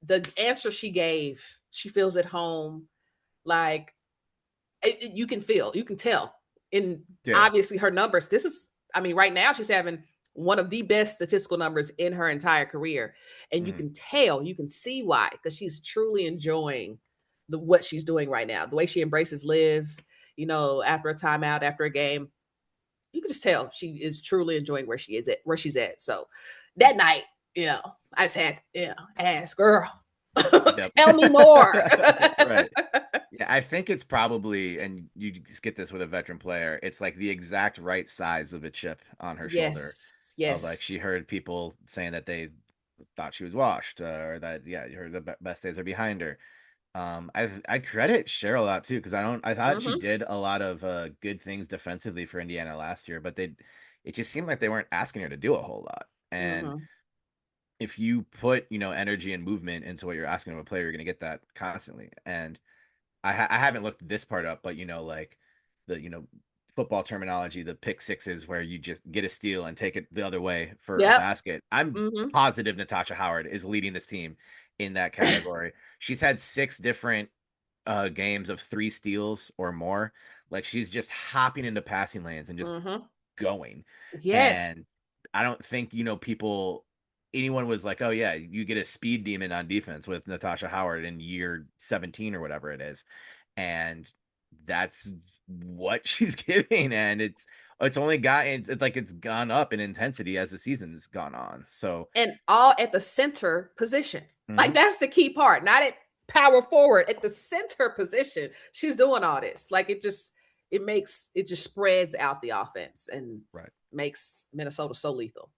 the answer she gave, she feels at home, like you can tell in Yeah. obviously her numbers. I mean, right now she's having one of the best statistical numbers in her entire career, and Hmm. you can see why, because she's truly enjoying what she's doing right now. The way she embraces Liv, after a timeout, after a game, you can just tell she is truly enjoying where she's at. So that night, I just had, ask girl, Yep. tell me more. Right. Yeah, I think it's probably, and you just get this with a veteran player, it's like the exact right size of a chip on her shoulder. Yes, Of like, yes. she heard people saying that they thought she was washed, or that, yeah, her best days are behind her. I credit Cheryl a lot too, because I thought she Mm-hmm. did a lot of good things defensively for Indiana last year, but it just seemed like they weren't asking her to do a whole lot. And Mhm. if you put, energy and movement into what you're asking of a player, you're going to get that constantly. And I haven't looked this part up, but like the football terminology, the pick sixes where you just get a steal and take it the other way for a Yep. basket. I'm Mhm. positive Natasha Howard is leading this team in that category. She's had 6 different games of 3 steals or more. Like she's just hopping into passing lanes and just Mhm. going. Yes. And I don't think, anyone was like, oh, yeah, you get a speed demon on defense with Natasha Howard in year 17 or whatever it is. And that's what she's giving. And it's only gotten, it's like it's gone up in intensity as the season's gone on. So, And all at the center position. Like mhm, that's the key part. Not at power forward, at the center position. She's doing all this. Like it just spreads out the offense and right, makes Minnesota so lethal.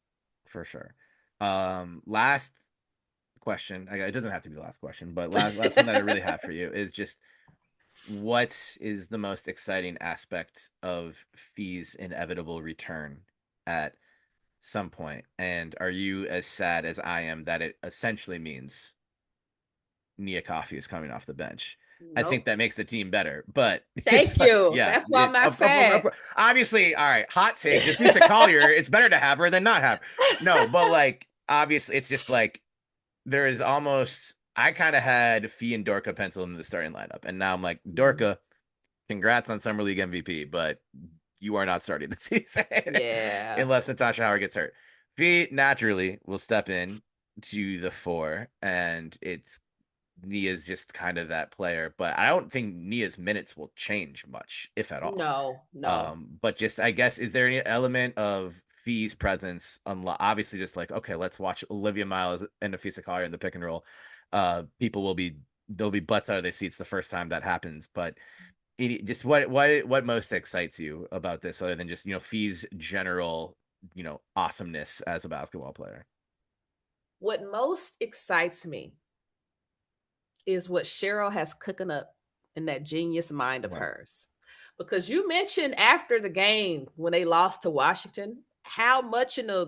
for sure. Last question. It doesn't have to be the last question, but last one that I really have for you is just what is the most exciting aspect of Fee's inevitable return at some point? And are you as sad as I am that it essentially means Nia Coffey is coming off the bench? I think Nope. that makes the team better, but it's Thank like, you. yeah, That's why I'm not sad. obviously, all right, hot take, Jafisa Collier, it's better to have her than not have her. No, but like, obviously, it's just like, there is almost, I kind of had Fee and Dorka penciled in the starting lineup, and now I'm like, Mhm. Dorka, congrats on Summer League MVP, but you are not starting the season Yeah. unless Natasha Howard gets hurt. Fee naturally will step in to the 4, and it's Nia's just kind of that player, but I don't think Nia's minutes will change much, if at all. No, no. But just I guess is there any element of Fee's presence? Obviously, just like okay, let's watch Olivia Miles and Nafisa Collier in the pick and roll. People will be There'll be butts out of their seats the first time that happens. But just what most excites you about this, other than just Fee's general awesomeness as a basketball player? What most excites me is what Cheryl has cooking up in that genius mind of Right, hers. Because you mentioned after the game when they lost to Washington, how much in a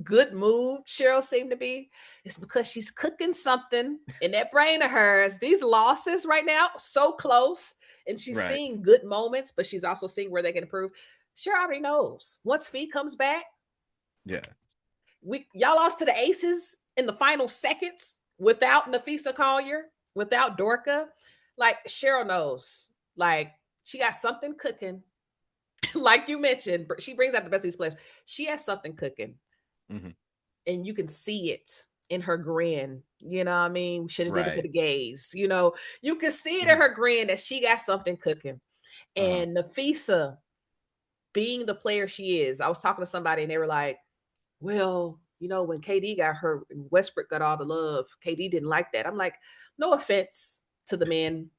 good mood Cheryl seemed to be. It's because she's cooking something in that brain of hers. These losses right now, so close, and she's right, seeing good moments, but she's also seeing where they can improve. Cheryl already knows. Once Fee comes back, yeah, y'all lost to the Aces in the final seconds without Nafisa Collier, without Dorka. Like Cheryl knows, like she got something cooking. Like you mentioned, she brings out the best of these players. She has something cooking, hmm, and you can see it in her grin. You know what I mean? Should have did it for right, the gays. You know, you can see it in hmm, her grin that she got something cooking. uh-huh, And Nafisa, being the player she is, I was talking to somebody and they were like, well, when KD got hurt and Westbrook got all the love, KD didn't like that. I'm like, no offense to the men,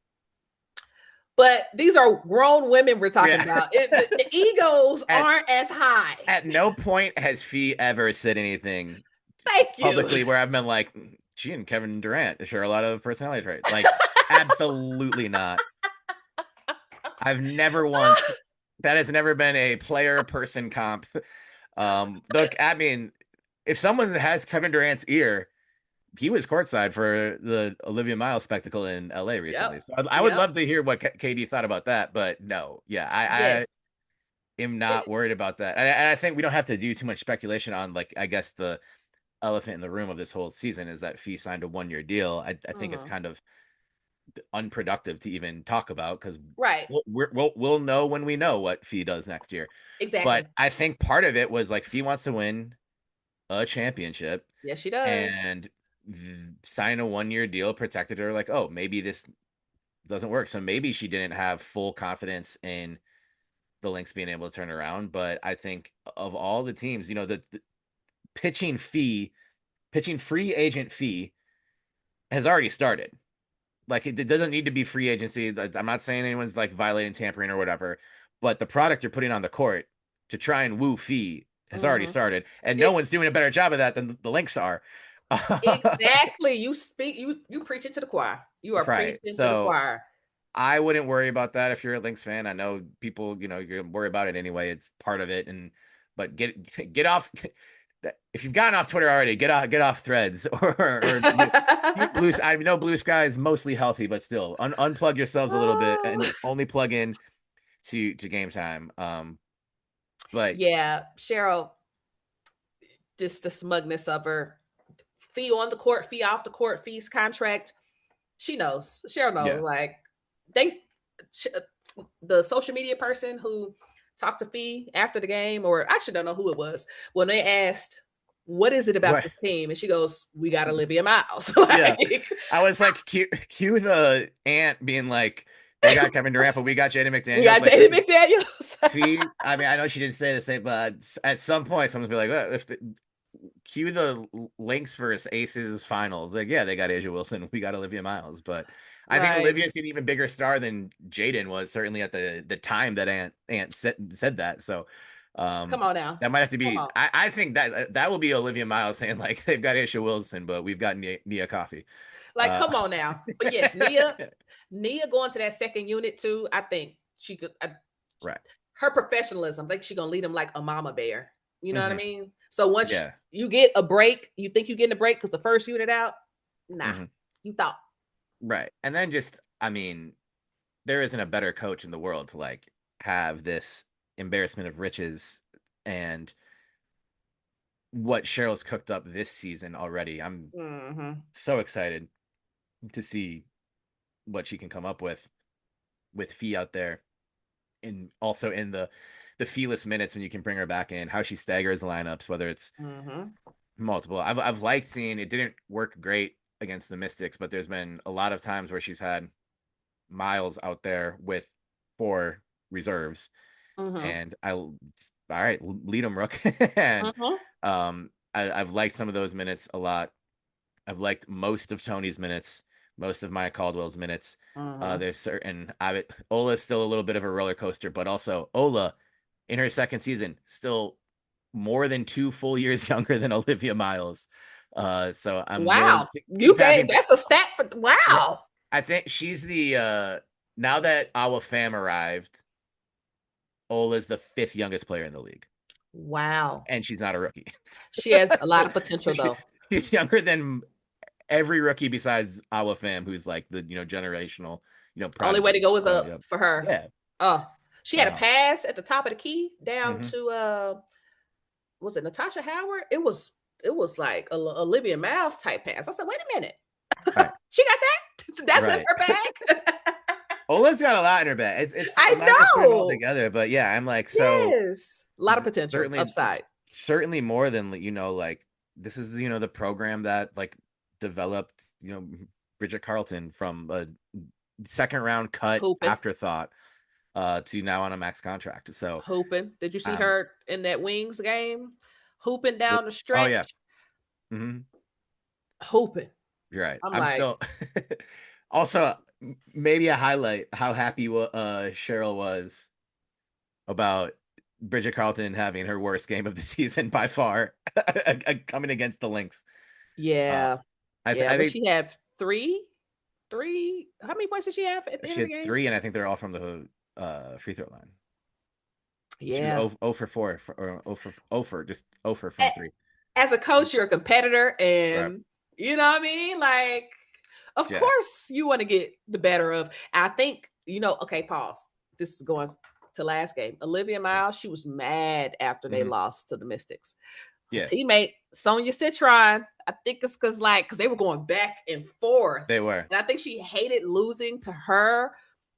but these are grown women we're talking yeah. about. The egos at aren't as high. at no point has Fee ever said anything Thank you. publicly where I've been like, she and Kevin Durant share a lot of personality traits. Like, absolutely not. I've never once. That has never been a player person comp. Look, I mean, if someone has Kevin Durant's ear, he was courtside for the Olivia Miles spectacle in LA Yep. recently. So I would Yep. love to hear what KD thought about that. But no, yeah, I Yes. am not worried about that. And I think we don't have to do too much speculation on, like, I guess the elephant in the room of this whole season is that Fee signed a 1-year deal. I think it's Mhm. kind of unproductive to even talk about because Right. we'll know when we know what Fee does next year. But Exactly. I think part of it was like Fee wants to win a championship, Yes, she does. and signing a 1-year deal protected her. Like, oh, maybe this doesn't work. So maybe she didn't have full confidence in the Lynx being able to turn around. But I think of all the teams, the pitching fee, pitching free agent fee has already started. Like it doesn't need to be free agency. I'm not saying anyone's like violating tampering or whatever, but the product you're putting on the court to try and woo Fee has already Mhm. started, and no It one's doing a better job of that than the Lynx are. exactly. You preaching to the choir. You are Right. preaching to the So choir. I wouldn't worry about that if you're a Lynx fan. I know people, you worry about it anyway. It's part of it, and but get off. If you've gotten off Twitter already, get off Threads or Blue. I know Blue Sky is mostly healthy, but still unplug yourselves a little bit and only plug in to game time. But yeah, Cheryl, just the smugness of her. Fee on the court, fee off the court, fees contract. She knows. Cheryl knows. yeah, Like they, the social media person who talked to Fee after the game, or I actually don't know who it was, when they asked, "What is it about right. this team?" and she goes, "We got Olivia Miles." Like, Yeah, I was like, cue the aunt being like, they got Kevin Durant, but we got Jaden McDaniels. we got Like, Jaden McDaniels. Fee, I mean, I know she didn't say the same, but at some point, someone's be like, well, cue the Lynx versus Aces finals. Like, yeah, they got Asia Wilson, we got Olivia Miles, but I think Right. Olivia's an even bigger star than Jaden was, certainly at the time that Aunt said that. So, Come on now. that might have to Come be. on. I think that will be Olivia Miles saying like they've got Asia Wilson, but we've got Nia Coffee. Like, come on now. But yes, Nia going to that second unit too. I think she could. Right. Her professionalism, I think she's gonna lead them like a mama bear. You know what I Mhm. mean? So once Yeah. you get a break, you think you're getting a break because the first unit out, nah, Mhm. you thought. Right. And then just, I mean, there isn't a better coach in the world to like have this embarrassment of riches and what Cheryl's cooked up this season already. I'm so excited to see what she can come up with Fee out there, and also in the Feeless minutes when you can bring her back in, how she staggers lineups, whether it's multiple. I've liked seeing it. Didn't work great against the Mystics, but there's been a lot of times where she's had Miles out there with 4 reserves, and all right, lead them, Rook. And I've liked some of those minutes a lot. I've liked most of Tony's minutes, most of Maya Caldwell's minutes. There's certain Ola's still a little bit of a roller coaster, but also Ola in her second season still more than 2 full years younger than Olivia Miles. So I'm willing Wow. to You keep paid having. that's a stat for Yeah, wow. I think she's the now that Awa Pham arrived, Ola's the 5th youngest player in the league, Wow. and she's not a rookie. She has a lot of potential though. She's younger than every rookie besides Awa Pham, who's like the generational Only way to prodigy. go is So up yeah, for her. yeah. Oh, she had a pass at the top of the key down Mhm. to was it Natasha Howard? It was like a Olivia Miles type pass. I said, wait a minute. Right. She got that? That's in Right. her bag? Ola's got a lot in her bag. I I'm not gonna put it all know. together, but yeah, I'm like, so Yes. A lot of potential. certainly Upside. certainly more than like this is the program that like developed Bridget Carlton from a second round cut Hooping. afterthought to now on a max contract. So Hooping. Did you see um her in that Wings game? Hooping down the oh yeah. stretch. Hmm. Hooping. You're right. I'm I'm like, still also maybe a highlight how happy Cheryl was about Bridget Carlton having her worst game of the season by far, coming against the Lynx. yeah. I Yeah. But think she have three. How many points did she have at the end she of the had game? 3, and I think they're all from the free throw line. She was Yeah. 0 for 4, or 0 for just 0 for from 3. As a coach, you're a competitor, Right. and you know what I mean? Like, of Yeah. course you want to get the better of. I think, okay, pause. This is going to last game. Olivia Miles, she was mad after they lost to the Mystics. Her Yeah. teammate, Sonia Citron, I think it's because they were going back and forth. They were. And I think she hated losing to her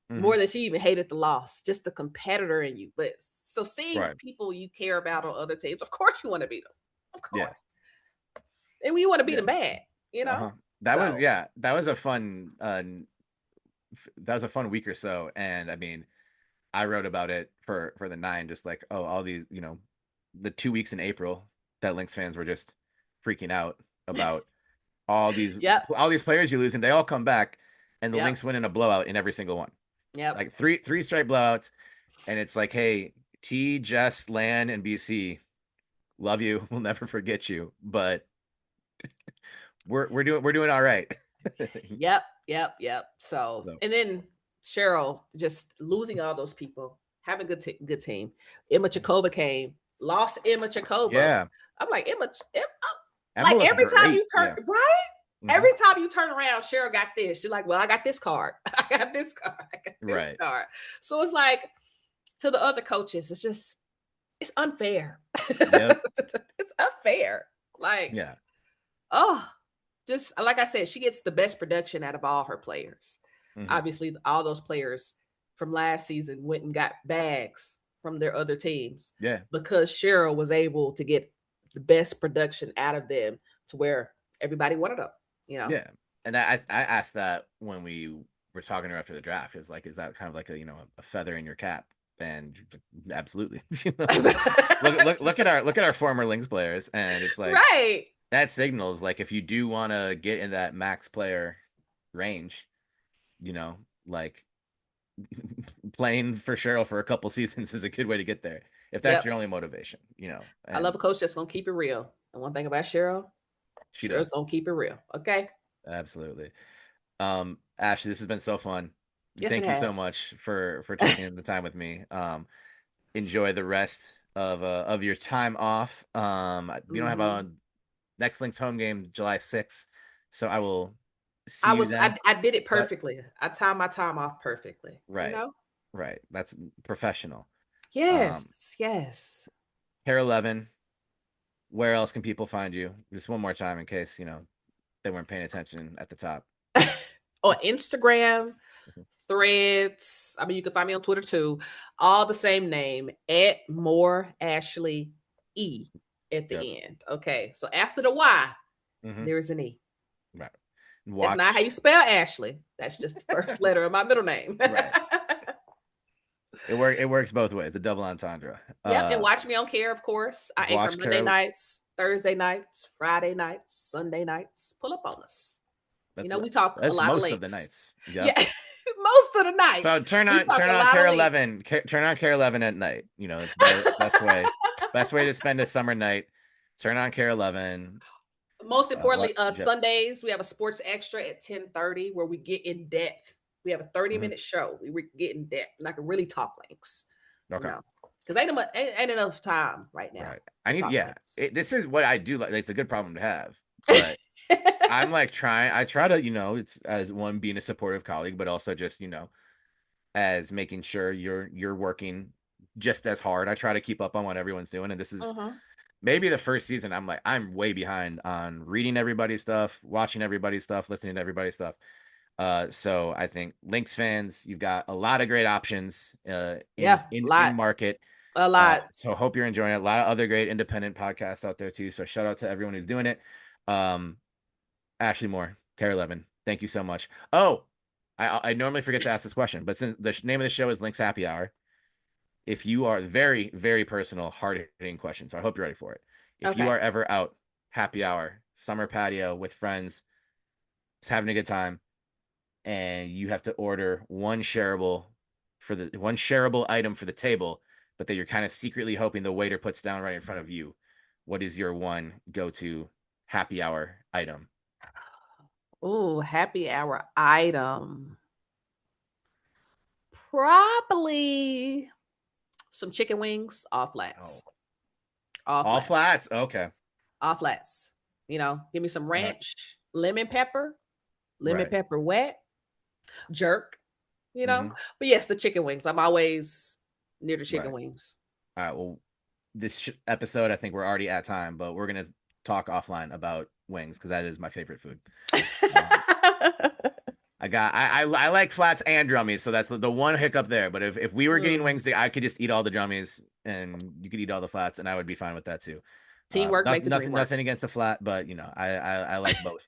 more than she even hated the loss, just the competitor in you. But so seeing people you care about on other teams, of course you want to beat them. Of course. Yeah. And we want to beat them bad, That was a fun week or so. And I mean, I wrote about it for the 9, just like, all these, the 2 weeks in April that Lynx fans were just freaking out about all these players you lose, and they all come back, and the Lynx win in a blowout in every single one. Yep. Like three straight blowouts, and it's like, hey, T, Jess, Lan, and BC, love you. We'll never forget you, but we're doing all right. Yep. So, and then Cheryl just losing all those people, having good team. Emma Chakova came, lost Emma Chakova. Yeah. I'm like, Emma Emma like every time great. you turn right? Mm-hmm. Every time you turn around, Cheryl got this. You're like, well, I got this card. I got this card. I got this card. So it's like, to the other coaches, it's unfair. Yep. It's unfair. Like, just like I said, she gets the best production out of all her players. Mm-hmm. Obviously, all those players from last season went and got bags from their other teams. Yeah. Because Cheryl was able to get the best production out of them to where everybody wanted them, you know? Yeah. And I asked that when we were talking to her after the draft, is that kind of like a feather in your cap? And absolutely. look at our former Lynx players, and it's like, right. That signals like if you do want to get in that max player range, like playing for Cheryl for a couple seasons is a good way to get there. If that's your only motivation, I love a coach that's gonna keep it real. And one thing about Cheryl's gonna keep it real. Okay. Absolutely. Ashley, this has been so fun. Yes, Thank you so much for taking the time with me. Enjoy the rest of your time off. We don't have a next Lynx home game July 6th, so I will see you then. I did it perfectly. I timed my time off perfectly. Right. Right. That's professional. Yes. Yes. Hair 11. Where else can people find you? Just one more time in case, they weren't paying attention at the top. On Instagram, Threads. I mean, you can find me on Twitter too. All the same name, @MoreAshley E at the end. Okay. So after the Y, there's an E. Right. That's not how you spell Ashley. That's just the first letter of my middle name. Right. It works both ways. It's a double entendre. Yep. And watch me on Care, of course. I anchor Monday nights, Thursday nights, Friday nights, Sunday nights. Pull up on us. We talk a lot most of of the nights. Yep. Yeah. Most of the nights. So turn on Care 11. Turn on Care 11 at night. It's the best way to spend a summer night. Turn on Care 11. Most importantly, Sundays we have a sports extra at 10:30 where we get in depth. We have a 30-minute show. We get in depth, and I can really talk Lynx. Okay. Because ain't enough time right now. Right. This is what I do. Like, it's a good problem to have. But I'm like I try to, it's as one being a supportive colleague, but also just, as making sure you're working just as hard. I try to keep up on what everyone's doing. And this is maybe the first season I'm way behind on reading everybody's stuff, watching everybody's stuff, listening to everybody's stuff. So I think Lynx fans, you've got a lot of great options in market. A lot. So hope you're enjoying it. A lot of other great independent podcasts out there too. So shout out to everyone who's doing it. Ashley Moore, Care 11. Thank you so much. Oh, I normally forget to ask this question, but since the name of the show is Lynx Happy Hour, if you are very, very personal, hard-hitting question, so I hope you're ready for it. If you are ever out, happy hour, summer patio with friends, just having a good time, and you have to order one shareable item for the table, but that you're kind of secretly hoping the waiter puts down right in front of you, what is your one go-to happy hour item? Oh, happy hour item. Probably some chicken wings, all flats. All flats? Okay. All flats. Give me some ranch, lemon pepper wet, jerk, But yes, the chicken wings. I'm always near the chicken wings. All right. Well, this episode, I think we're already at time, but we're going to talk offline about wings because that is my favorite food. I like flats and drummies, so that's the one hiccup there. But if we were getting wings, I could just eat all the drummies and you could eat all the flats, and I would be fine with that too. Teamwork makes the dream work. Nothing against the flat, but I like both.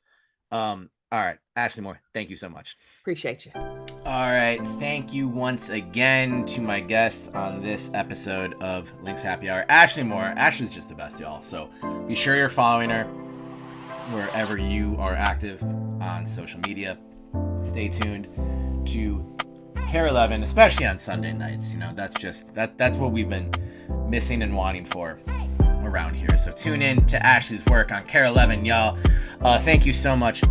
All right, Ashley Moore, thank you so much. Appreciate you. All right, thank you once again to my guest on this episode of Lynx Happy Hour, Ashley Moore. Ashley's just the best, y'all. So be sure you're following her wherever you are active on social media. Stay tuned to Care 11, especially on Sunday nights. That's what we've been missing and wanting for around here. So tune in to Ashley's work on Care 11, y'all. Thank you so much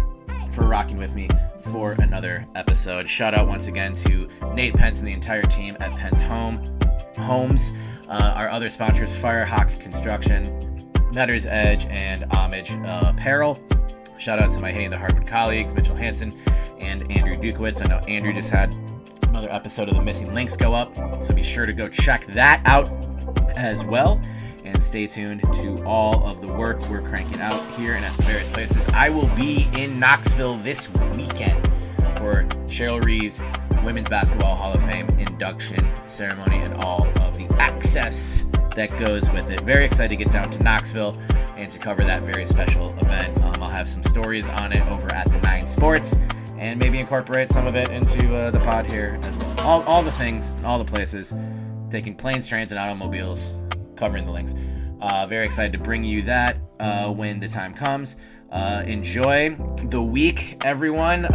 for rocking with me for another episode. Shout out once again to Nate Pentz and the entire team at Pentz Homes. Our other sponsors, Firehawk Construction, Netter's Edge, and Homage Apparel. Shout out to my Hitting the Hardwood colleagues, Mitchell Hansen and Andrew Dukowitz. I know Andrew just had another episode of The Missing Links go up, so be sure to go check that out as well. And stay tuned to all of the work we're cranking out here and at the various places. I will be in Knoxville this weekend for Cheryl Reeves' Women's Basketball Hall of Fame induction ceremony and all of the access that goes with it. Very excited to get down to Knoxville and to cover that very special event. I'll have some stories on it over at the 9 Sports and maybe incorporate some of it into the pod here as well. All the things, all the places, taking planes, trains, and automobiles, covering the Lynx. Very excited to bring you that when the time comes. Enjoy the week, everyone.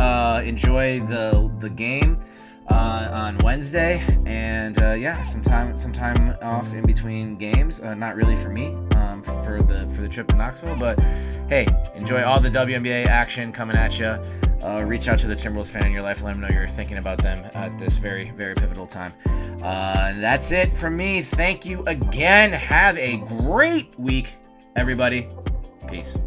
Enjoy the game on Wednesday, and some time off in between games. Not really for me, for the trip to Knoxville, but hey, enjoy all the WNBA action coming at you. Reach out to the Timberwolves fan in your life, let them know you're thinking about them at this very, very pivotal time. That's it from me. Thank you again. Have a great week, everybody. Peace.